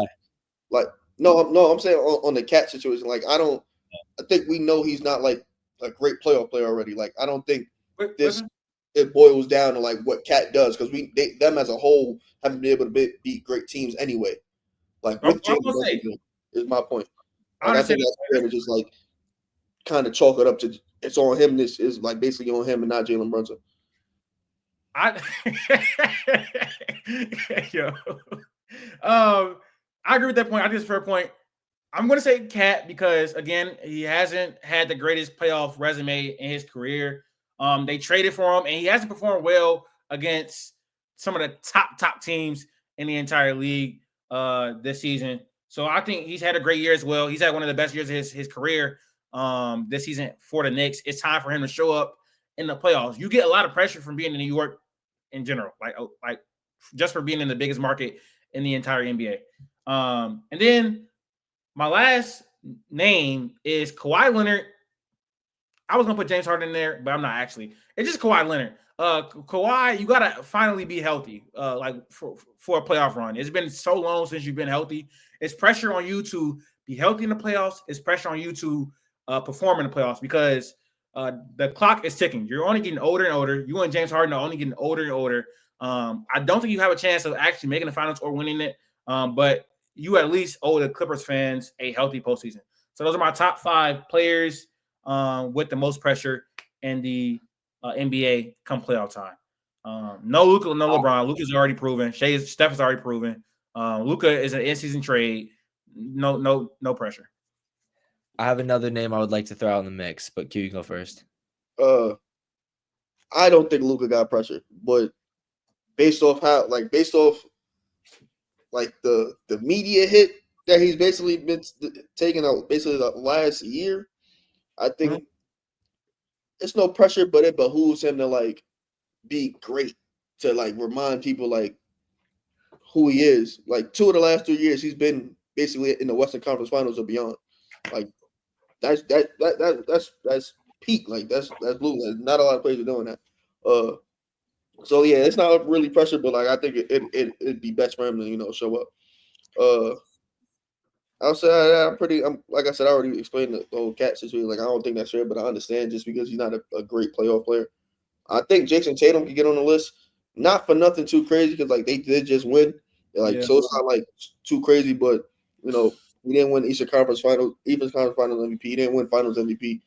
like no. I'm saying on the Cat situation. Like I think we know he's not like a great playoff player already. Like I don't think it boils down to like what Cat does because them as a whole haven't been able to beat great teams anyway. Like with James is my point. Like, I think that's fair to just like kind of chalk it up to it's on him. This is like basically on him and not Jalen Brunson. I agree with that point. I think it's a fair point. I'm going to say Cat because again he hasn't had the greatest playoff resume in his career. They traded for him and he hasn't performed well against some of the top teams in the entire league this season. So I think he's had a great year as well. He's had one of the best years of his career this season for the Knicks. It's time for him to show up in the playoffs. You get a lot of pressure from being in New York in general, like just for being in the biggest market in the entire NBA. And then my last name is Kawhi Leonard. I was gonna put James Harden in there, but I'm not actually. It's just Kawhi Leonard. Kawhi, you gotta finally be healthy, like for a playoff run. It's been so long since you've been healthy. It's pressure on you to be healthy in the playoffs. It's pressure on you to perform in the playoffs because the clock is ticking. You're only getting older and older. You and James Harden are only getting older and older. I don't think you have a chance of actually making the finals or winning it, but you at least owe the Clippers fans a healthy postseason. So those are my top 5 players with the most pressure in the NBA come playoff time. No Luka, no LeBron. Luka's already proven. Steph is already proven. Luka is an in-season trade. No pressure. I have another name I would like to throw out in the mix, but Q, you go first. I don't think Luka got pressure, but based off the media hit that he's basically been taking out basically the last year, I think it's no pressure, but it behooves him to like be great to like remind people like who he is. Like 2 of the last 3 years, he's been basically in the Western Conference Finals or beyond. Like that's peak. Like that's blue. Like, not a lot of players are doing that. So yeah, it's not really pressure, but like I think it'd be best for him to show up. Outside of that, I'm like I said, I already explained the whole cat situation. Like I don't think that's fair, but I understand just because he's not a great playoff player. I think Jason Tatum can get on the list, not for nothing too crazy because like they did just win, so it's not like too crazy. But he didn't win Eastern Conference Finals MVP. He didn't win Finals MVP.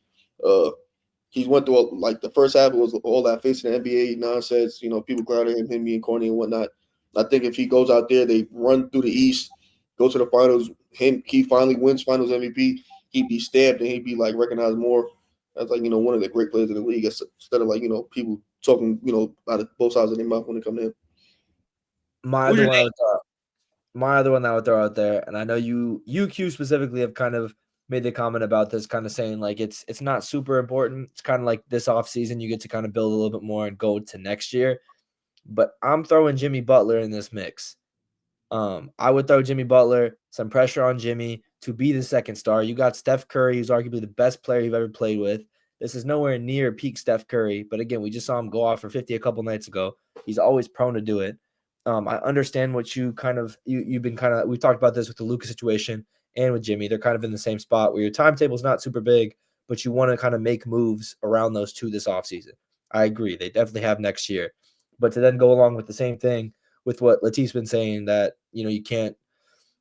He went through like the first half was all that facing the NBA nonsense. People clowning him being corny and whatnot. I think if he goes out there, they run through the East, go to the finals. He finally wins Finals MVP. He'd be stamped and he'd be like recognized more as like one of the great players in the league instead of like people talking out of both sides of their mouth when it comes to him. My other one that I would throw out there, and I know UQ specifically have kind of made the comment about this, kind of saying like it's not super important. It's kind of like this offseason you get to kind of build a little bit more and go to next year. But I'm throwing Jimmy Butler in this mix. I would throw Jimmy Butler, some pressure on Jimmy to be the second star. You got Steph Curry, who's arguably the best player you've ever played with. This is nowhere near peak Steph Curry, but again, we just saw him go off for 50 a couple nights ago. He's always prone to do it. I understand what you've been we've talked about this with the Luka situation and with Jimmy. They're kind of in the same spot where your timetable is not super big, but you want to kind of make moves around those two this offseason. I agree. They definitely have next year. But to then go along with the same thing with what Latif's been saying, that you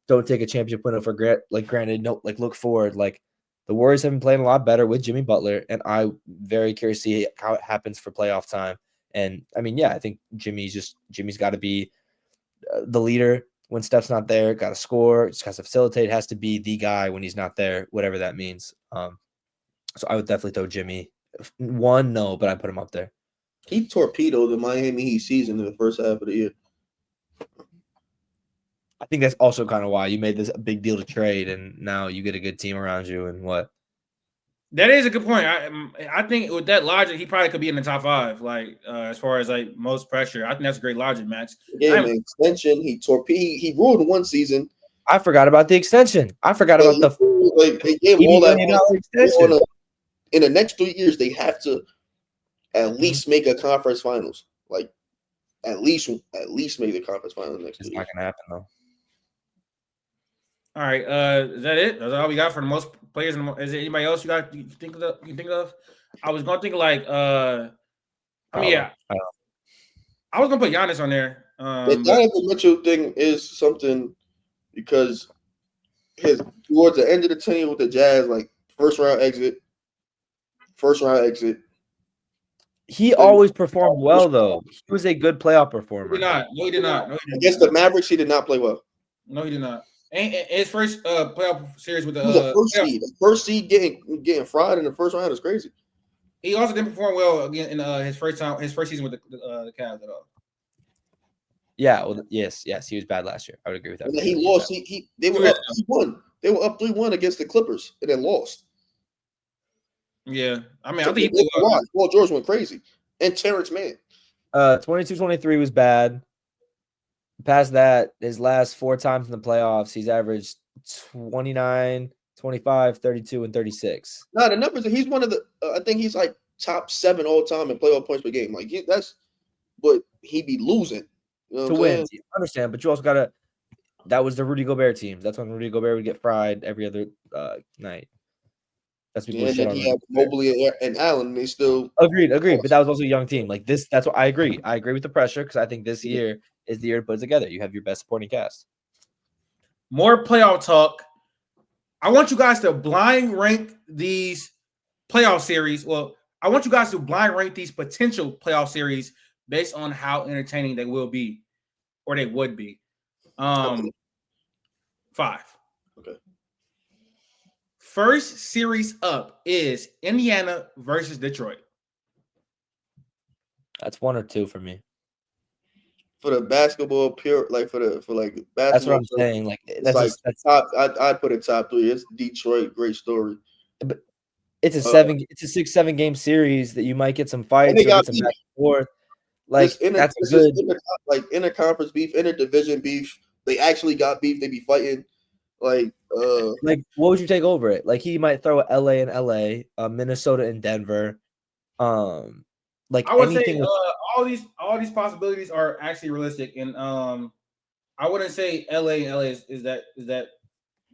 don't take a championship winner for granted. No, like look forward. Like the Warriors have been playing a lot better with Jimmy Butler, and I'm very curious to see how it happens for playoff time. And I mean, yeah, I think Jimmy's got to be the leader when Steph's not there. Got to score, just has to facilitate. Has to be the guy when he's not there, whatever that means. So I would definitely throw Jimmy. One, no, but I put him up there. He torpedoed the Miami Heat season in the first half of the year. I think that's also kind of why you made this a big deal to trade, and now you get a good team around you. And what? That is a good point. I think with that logic, he probably could be in the top 5. Like as far as like most pressure, I think that's a great logic, Max. Yeah, man. Extension. He ruled one season. I forgot about the extension. I forgot about they gave all that extension. In the next 3 years, they have to at least make a conference finals. Like at least make the conference finals next year. It's not gonna happen though. All right, is that it? That's all we got for the most players. Is there anybody else you think of? I was gonna think like I was gonna put Giannis on there. The Donovan Mitchell thing is something because towards the end of the tenure with the Jazz, like first round exit. He always performed well though. He was a good playoff performer. He did not. Against the Mavericks, he did not play well. No, he did not. And his first playoff series with the first seed getting fried in the first round is crazy. He also didn't perform well again in his first season with the Cavs at all. Yeah, well, yes, he was bad last year. I would agree with that. And he lost. They were up 3-1. They were up 3-1 against the Clippers and then lost. Yeah, I mean, so I think Paul George went crazy, and Terrence Mann. 22-23 was bad. Past that, his last 4 times in the playoffs, he's averaged 29, 25, 32, and 36. No, the numbers. He's one of the. I think he's like top 7 all time in playoff points per game. Like but he'd be losing to win. I understand, but you also gotta. That was the Rudy Gobert teams. That's when Rudy Gobert would get fried every other night. That's people. And then he had Mobley and Allen. They still agreed. But that was also a young team. Like this. That's what I agree. I agree with the pressure because I think this year is the year to put it together. You have your best supporting cast. More playoff talk. I want you guys to blind rank these playoff series. Well, I want you guys to blind rank these potential playoff series based on how entertaining they will be or they would be. 5. Okay. First series up is Indiana versus Detroit. That's 1 or 2 for me. For the basketball basketball. That's what I'm saying. Like that's top. I'd put it top 3. It's Detroit. Great story. But it's a 6-7 game series that you might get some fights or get some back and forth. Like that's good. Like interconference beef, interdivision beef. They actually got beef. They be fighting. Like Like, what would you take over it? Like, he might throw LA and LA, Minnesota and Denver. Like I would say anything with all these possibilities are actually realistic, and I wouldn't say LA and LA is that the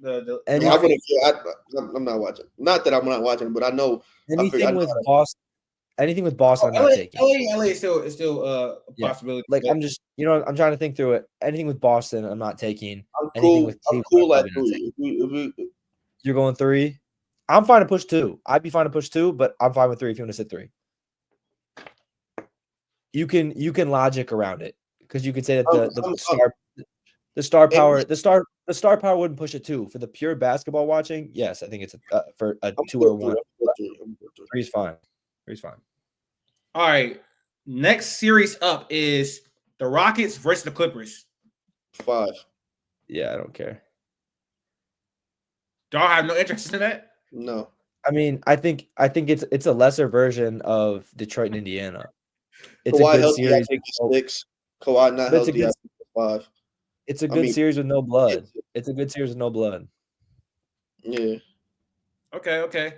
yeah, I anything, wouldn't. Yeah, I'm not watching. Not that I'm not watching, but I know. I anything know with Boston. Anything with Boston, I'm not taking. LA is still a Yeah. possibility. Like, but I'm just, I'm trying to think through it. Anything with Boston, I'm not taking. I'm Anything cool. with I'm Cleveland, I'm cool at probably not taking. 3. If we, You're going 3. I'm fine to push 2. I'd be fine to push 2, but I'm fine with 3 if you want to sit 3. You can logic around it because you could say that the star power wouldn't push it 2 for the pure basketball watching. Yes, I think it's for a 2 or 1. 3 is fine. 3 is fine. all right, next series up is the Rockets versus the Clippers. 5. Yeah, I don't care. Do y'all have no interest in that? No. I mean, I think it's a lesser version of Detroit and Indiana. It's Kawhi a good healthy, series. I think it's 6. Kawhi not But it's a healthy, good I think it's 5. It's a good series with no blood. It's a good series with no blood. Yeah. Okay.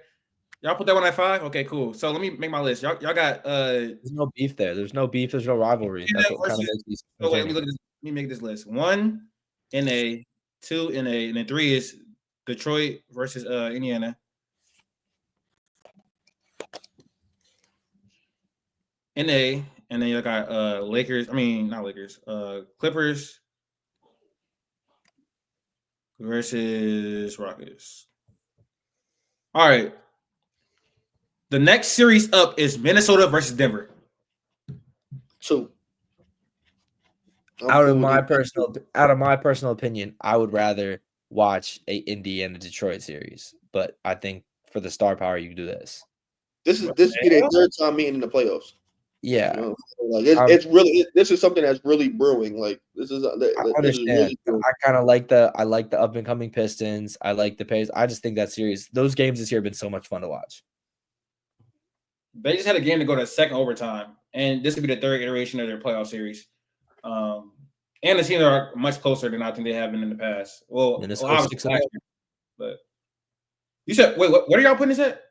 Y'all put that one at 5? Okay, cool. So let me make my list. Y'all got There's no beef there. There's no beef. There's no rivalry. That's what kind of makes these. So wait, let me make this list. 1 NA, 2 NA, and then 3 is Detroit versus Indiana. NA, and then you got Lakers. I mean, not Lakers. Clippers versus Rockets. All right. The next series up is Minnesota versus Denver. 2. Out of my personal opinion, I would rather watch a Indiana Detroit series, but I think for the star power, you can do this. This be their 3rd time meeting in the playoffs. Yeah, like it's really this is something that's really brewing. Like this is. I understand. I kind of like the up and coming Pistons. I like the Pacers. I just think that series, those games this year have been so much fun to watch. They just had a game to go to second overtime, and this would be the 3rd iteration of their playoff series. And the teams are much closer than I think they have been in the past. Well, obviously last year, but you said wait, what are y'all putting this at?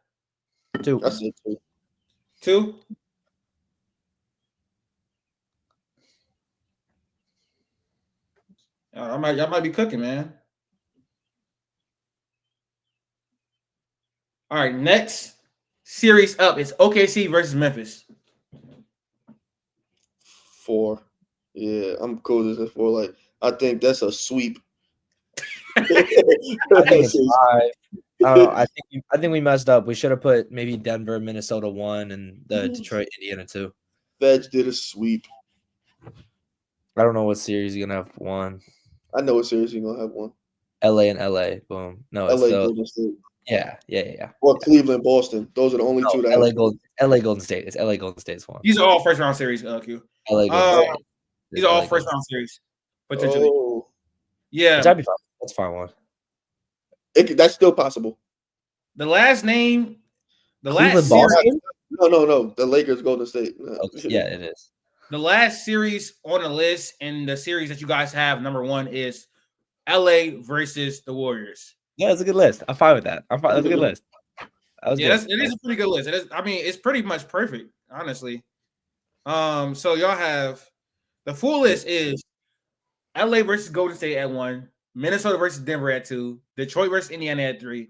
2. That's it. 2. 2. Y'all might be cooking, man. All right, next series up is OKC versus Memphis. 4. Yeah, I'm cool with this 4. Like I think that's a sweep. I think it's 5. I don't know. I think we messed up. We should have put maybe Denver, Minnesota 1, and the Detroit, Indiana 2. Veg did a sweep. I don't know what series you're gonna have 1. I know what series you're gonna have 1. LA and LA. Boom. No, it's LA Golden State. Yeah. Or Cleveland, Boston. Those are the only 2 that LA Golden State. It's LA Golden State's 1. These are all first round series, Q. LA Golden State. These are all first round series, potentially. Oh. Yeah. That'd be fine. That's a fine one. That's still possible. The last name, Cleveland, Boston? No. The Lakers, Golden State. Okay. Yeah, it is. The last series on the list and the series that you guys have, number 1 is LA versus the Warriors. Yeah, it's a good list. I'm fine with that. That's a good list. It is a pretty good list. It is. I mean, it's pretty much perfect, honestly. So y'all have the full list is LA versus Golden State at 1, Minnesota versus Denver at 2, Detroit versus Indiana at 3,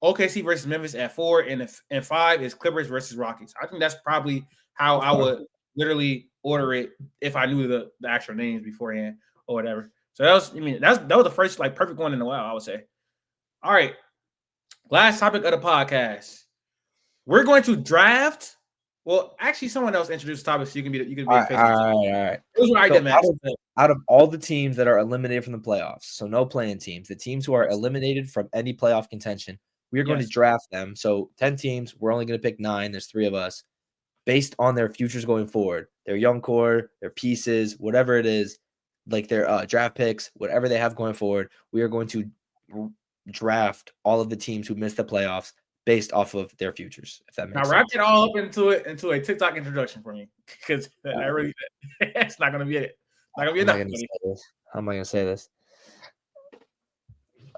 OKC versus Memphis at 4, and 5 is Clippers versus Rockets. I think that's probably how I would literally order it if I knew the actual names beforehand or whatever. So that was the first like perfect one in a while, I would say. All right. Last topic of the podcast. We're going to draft. Well, actually, someone else introduced the topic so you can be all right. Out of all the teams that are eliminated from the playoffs, so no playing teams, the teams who are eliminated from any playoff contention, we are going to draft them. So 10 teams, we're only going to pick 9. There's 3 of us. Based on their futures going forward, their young core, their pieces, whatever it is, like their draft picks, whatever they have going forward, we are going to draft all of the teams who missed the playoffs based off of their futures. If that makes sense. Now wrap it all up into a TikTok introduction for me, because I really it's not going to be it. Not going to be enough. How am I going to say this?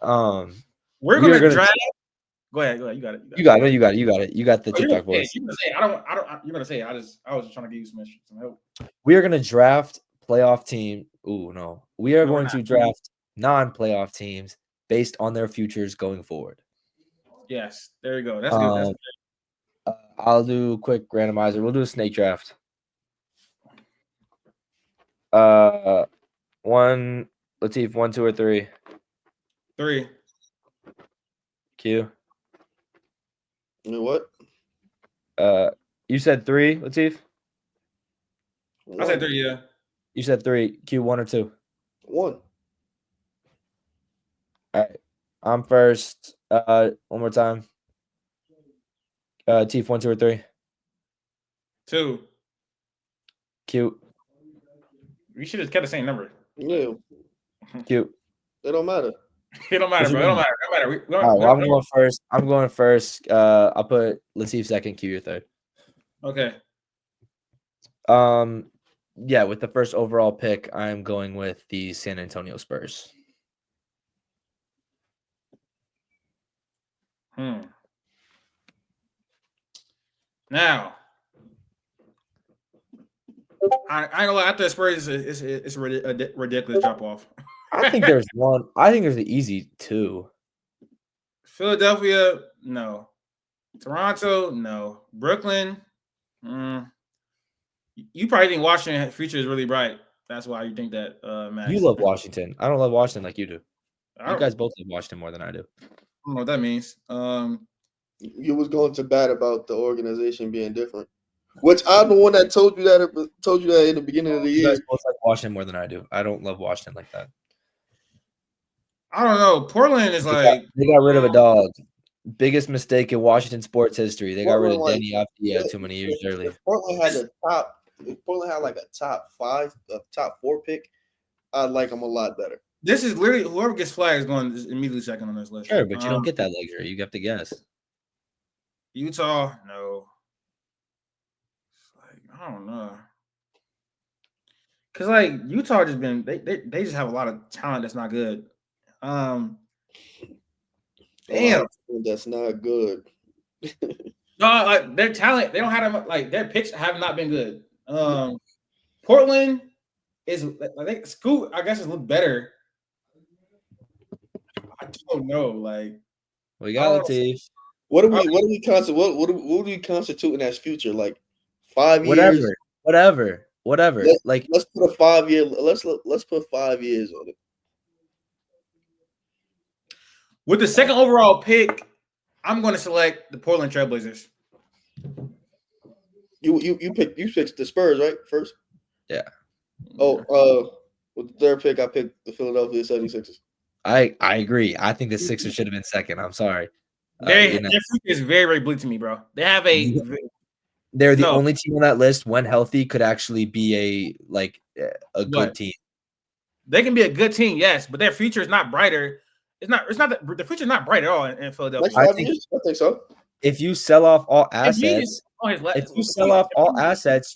We're we are gonna draft. Go ahead. You got it. You got it. You got the Oh, you're TikTok gonna say voice. it. You're gonna say it. I don't. You're gonna say it. I was just trying to give you some help. We are going to draft playoff team. Ooh, no. We are going to draft non-playoff teams based on their futures going forward. Yes, there you go. That's good. That's good. I'll do a quick randomizer. We'll do a snake draft. Latif, 1, 2, or 3? 3. Q. You know what? You said 3, Latif? I said 3, yeah. You said 3. Q, 1 or 2? 1. All right. I'm first. One more time. Tief, 1, 2, or 3? 2. Q. We should have kept the same number. Yeah. Q. It don't matter. It don't matter, bro. It don't matter. It don't matter. All right, well, I'm going first. I'll put Latif second, Q your third. Okay. Yeah, with the first overall pick, I'm going with the San Antonio Spurs. Now, I ain't gonna lie. After the Spurs, it's a ridiculous drop off. I think there's one. I think there's the easy 2. Philadelphia, no. Toronto, no. Brooklyn, you probably think Washington's future is really bright. That's why you think that, Max. You love Washington. I don't love Washington like you do. You guys both love Washington more than I do. I don't know what that means. You was going to bat about the organization being different, which I'm the one that told you that in the beginning of the year. You guys both like Washington more than I do. I don't love Washington like that. I don't know. Portland is they got rid of a dog. Biggest mistake in Washington sports history. They got rid of Denny Avdia too many years early. Portland had like a top 4 pick. I'd like them a lot better. This is literally whoever gets flagged is going immediately second on this list. Sure, but you don't get that luxury. You have to guess. Utah, no. I don't know. Cause Utah just been they just have a lot of talent that's not good. Damn, that's not good. No, their talent, they don't have their picks have not been good. Portland is Scoot, I guess, is a little better. I don't know. We got Latif. What do we constitute as future? 5 years? Whatever. Let's put a 5 year. Let's put 5 years on it. With the second overall pick, I'm going to select the Portland Trailblazers. You picked the Spurs, right? First? Yeah. Oh, with the third pick, I picked the Philadelphia 76ers. I agree. I think the Sixers should have been second. I'm sorry. Their future is very, very bleak to me, bro. They have They're the only team on that list when healthy could actually be a good team. They can be a good team, yes, but their future is not brighter. The future is not bright at all in Philadelphia. I think so. If you sell off all assets,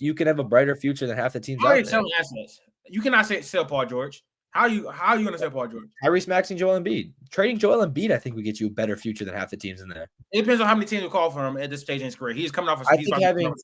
you can have a brighter future than half the teams out there. Selling assets. You cannot sell Paul George. How are you going to sell Paul George? Tyrese Maxey and Joel Embiid. Trading Joel Embiid, I think, would get you a better future than half the teams in there. It depends on how many teams will call for him at this stage in his career. He's coming off. I think having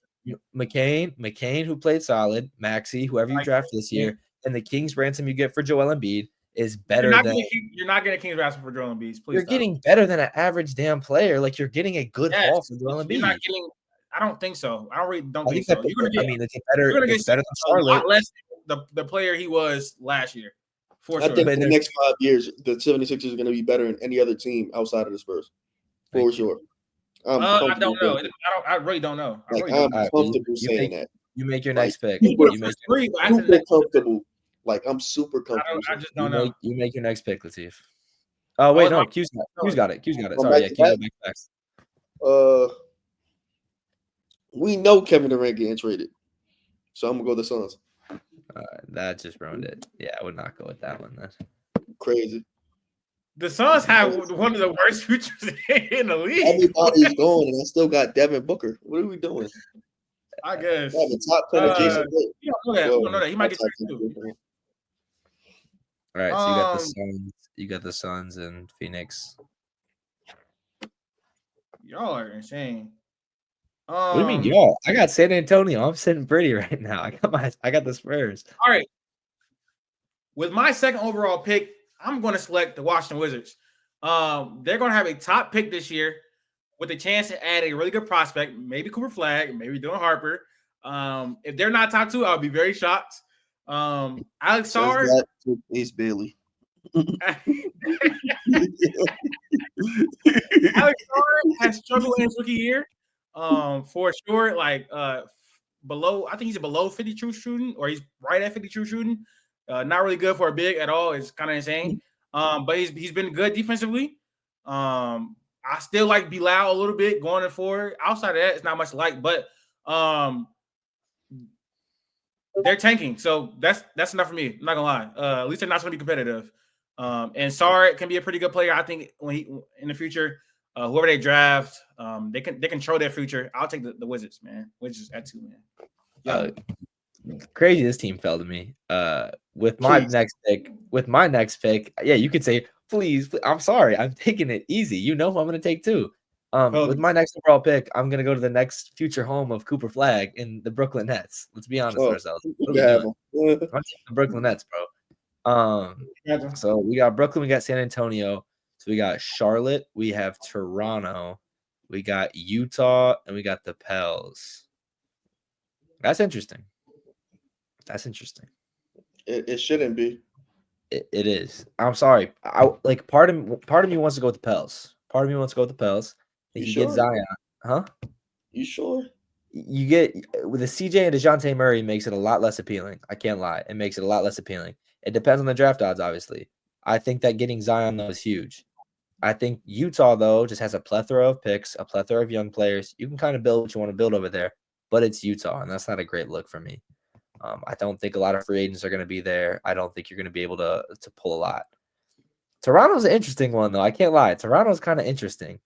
McCain, who played solid, Maxey, whoever you draft this year, and the King's ransom you get for Joel Embiid is better than. You're not getting a King's ransom for Joel Embiid. Please. You're getting better than an average damn player. You're getting a good haul for Joel Embiid. You're not getting. I don't think so. I don't think so. You're gonna get better than Charlotte. A lot less the player he was last year. For sure. I think in the next 5 years, the 76ers are going to be better than any other team outside of the Spurs. For sure. I don't know. I really don't know. I'm comfortable saying that. You make your next pick. Super comfortable. I'm super comfortable. I just don't know. You make your next pick, Latif. Oh, wait, no. Q's got it. Sorry, yeah, Q's next. We know Kevin Durant getting traded. So I'm going to go the Suns. That just ruined it. Yeah, I would not go with that one. That's crazy. The Suns have one of the worst futures in the league. Everybody's going, and I still got Devin Booker. What are we doing? I guess. I have a top 10 of Jason. You don't know that. He might get traded too. All right, so you got the Suns. You got the Suns and Phoenix. Y'all are insane. What do you mean, y'all? I got San Antonio. I'm sitting pretty right now. I got the Spurs. All right. With my second overall pick, I'm going to select the Washington Wizards. They're going to have a top pick this year with a chance to add a really good prospect, maybe Cooper Flagg, maybe Dylan Harper. If they're not top two, I'll be very shocked. Alex Sarr. Ace Bailey. Alex Sarr has struggled in his rookie year. For sure, like below, I think he's below 50 true shooting, or he's right at 50 true shooting. Not really good for a big at all. It's kind of insane. But he's been good defensively. I still like Bilal a little bit going forward. Outside of that, it's not much to like, but they're tanking. So that's enough for me. I'm not gonna lie. At least they're not gonna be competitive. And Sarr can be a pretty good player. I think when he in the future, whoever they draft, they control their future. I'll take the Wizards, man. Wizards at 2, man. Yeah. Crazy this team fell to me. With my next pick, yeah, you could say, please, I'm sorry, I'm taking it easy. You know who I'm gonna take too. With my next overall pick, I'm gonna go to the next future home of Cooper Flagg in the Brooklyn Nets. Let's be honest with ourselves. I'm taking the Brooklyn Nets, bro. So we got Brooklyn, we got San Antonio, so we got Charlotte, we have Toronto, we got Utah, and we got the Pels. That's interesting. It shouldn't be. It is. I'm sorry. Part of me wants to go with the Pels. You sure? get Zion, huh? You sure? You get with the CJ and DeJounte Murray makes it a lot less appealing. I can't lie. It makes it a lot less appealing. It depends on the draft odds, obviously. I think that getting Zion though is huge. I think Utah though just has a plethora of picks, a plethora of young players. You can kind of build what you want to build over there, but it's Utah, and that's not a great look for me. I don't think a lot of free agents are going to be there. I don't think you're going to be able to pull a lot. Toronto's an interesting one, though. I can't lie. Toronto's kind of interesting.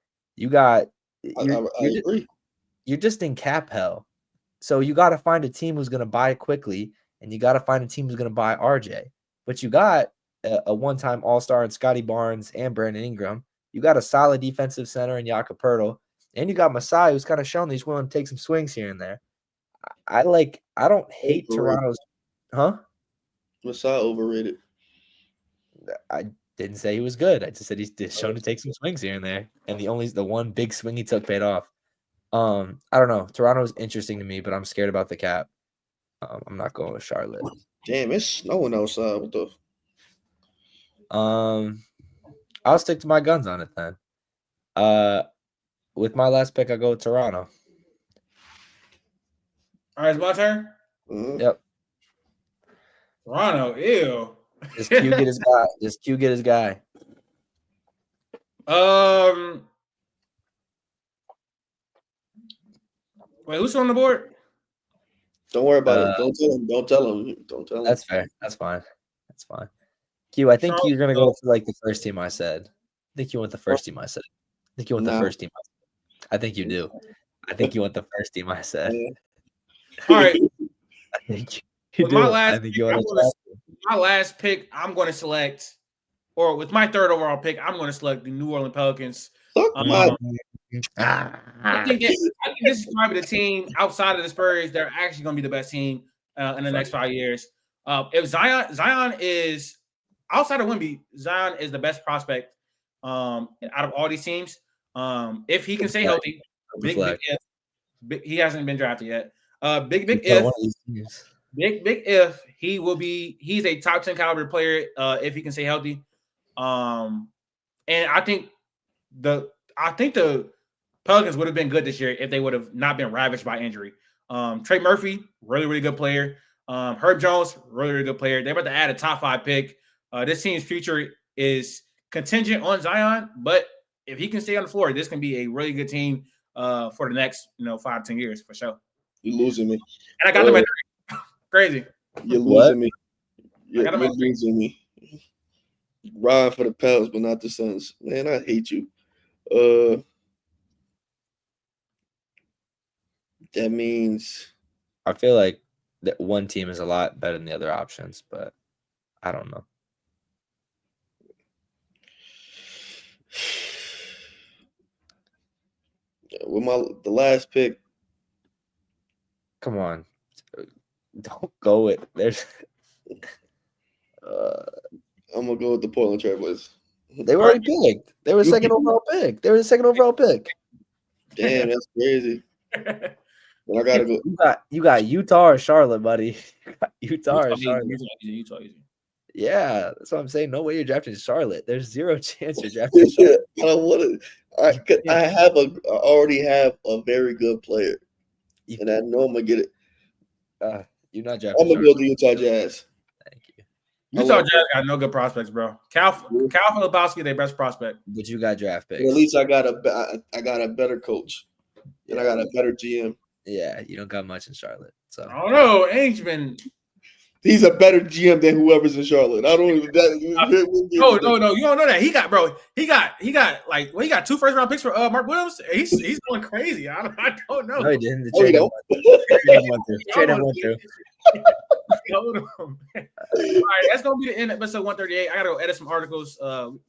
I agree. You're just in cap hell. So you got to find a team who's going to buy quickly, and you got to find a team who's going to buy RJ. But you got a one-time All-Star in Scotty Barnes and Brandon Ingram. You got a solid defensive center in Jakob Poeltl. And you got Masai, who's kind of shown that he's willing to take some swings here and there. I don't hate Toronto's, huh? Masai overrated. I didn't say he was good. I just said he's shown to take some swings here and there, and the one big swing he took paid off. I don't know. Toronto's interesting to me, but I'm scared about the cap. I'm not going with Charlotte. Damn, it's snowing outside. What the? I'll stick to my guns on it then. With my last pick, I go with Toronto. All right, it's my turn. Yep. Toronto, ew. Just Q get his guy. Wait, who's on the board? Don't worry about it. Don't tell him. That's fair. That's fine. Q, I think you're gonna go for like the first team I said. I think you want the first team I said. I think you want the first team. I think you do. I think you want the first team I said. All right. I think you do. My last pick, I'm going to select, or with my third overall pick, I'm going to select the New Orleans Pelicans. I think this is probably the team outside of the Spurs. They're actually going to be the best team in the next 5 years. If Zion is outside of Wemby, Zion is the best prospect out of all these teams. If he can stay healthy, big if he hasn't been drafted yet. Big if he's a top 10 caliber player if he can stay healthy. And I think the Pelicans would have been good this year if they would have not been ravaged by injury. Trey Murphy, really, really good player. Herb Jones, really, really good player. They're about to add a top 5 pick. This team's future is contingent on Zion, but if he can stay on the floor, this can be a really good team for the next 5 to 10 years for sure. You're losing me. And I got them at 3. Crazy. You're losing me. You're losing me. Ryan for the Pels, but not the Suns. Man, I hate you. That means I feel like that one team is a lot better than the other options, but I don't know. with the last pick. Come on. Don't go with there's I'm gonna go with the Portland Trailblazers. they were already picked. They were second overall pick. They were the second overall pick. Damn, that's crazy. But I gotta go. You got Utah or Charlotte, buddy. Utah or Charlotte. Utah. Yeah, that's what I'm saying. No way you're drafting Charlotte. There's zero chance you're drafting Charlotte. I don't want to. I already have a very good player, and I know I'm gonna get it. You're not drafting. I'm gonna go with the Utah Jazz. Thank you. Utah Jazz got no good prospects, bro. Cal Filipowski, their best prospect. But you got draft picks. But at least I got a better coach, and I got a better GM. Yeah, you don't got much in Charlotte. So I don't know. Ainge been. He's a better GM than whoever's in Charlotte. I don't even. No. You don't know that. He got he got 2 first-round picks for Mark Williams. He's going crazy. I don't know. No, he didn't. The Oh, trade went through. Hold on. All right, that's gonna be the end of episode 138. I gotta go edit some articles.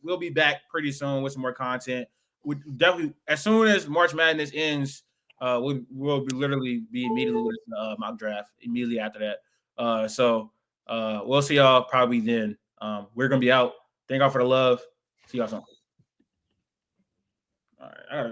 We'll be back pretty soon with some more content. We definitely, as soon as March Madness ends, we'll literally be immediately with the mock draft immediately after that. So we'll see y'all probably then. We're gonna be out. Thank y'all for the love. See y'all soon. All right, I gotta go.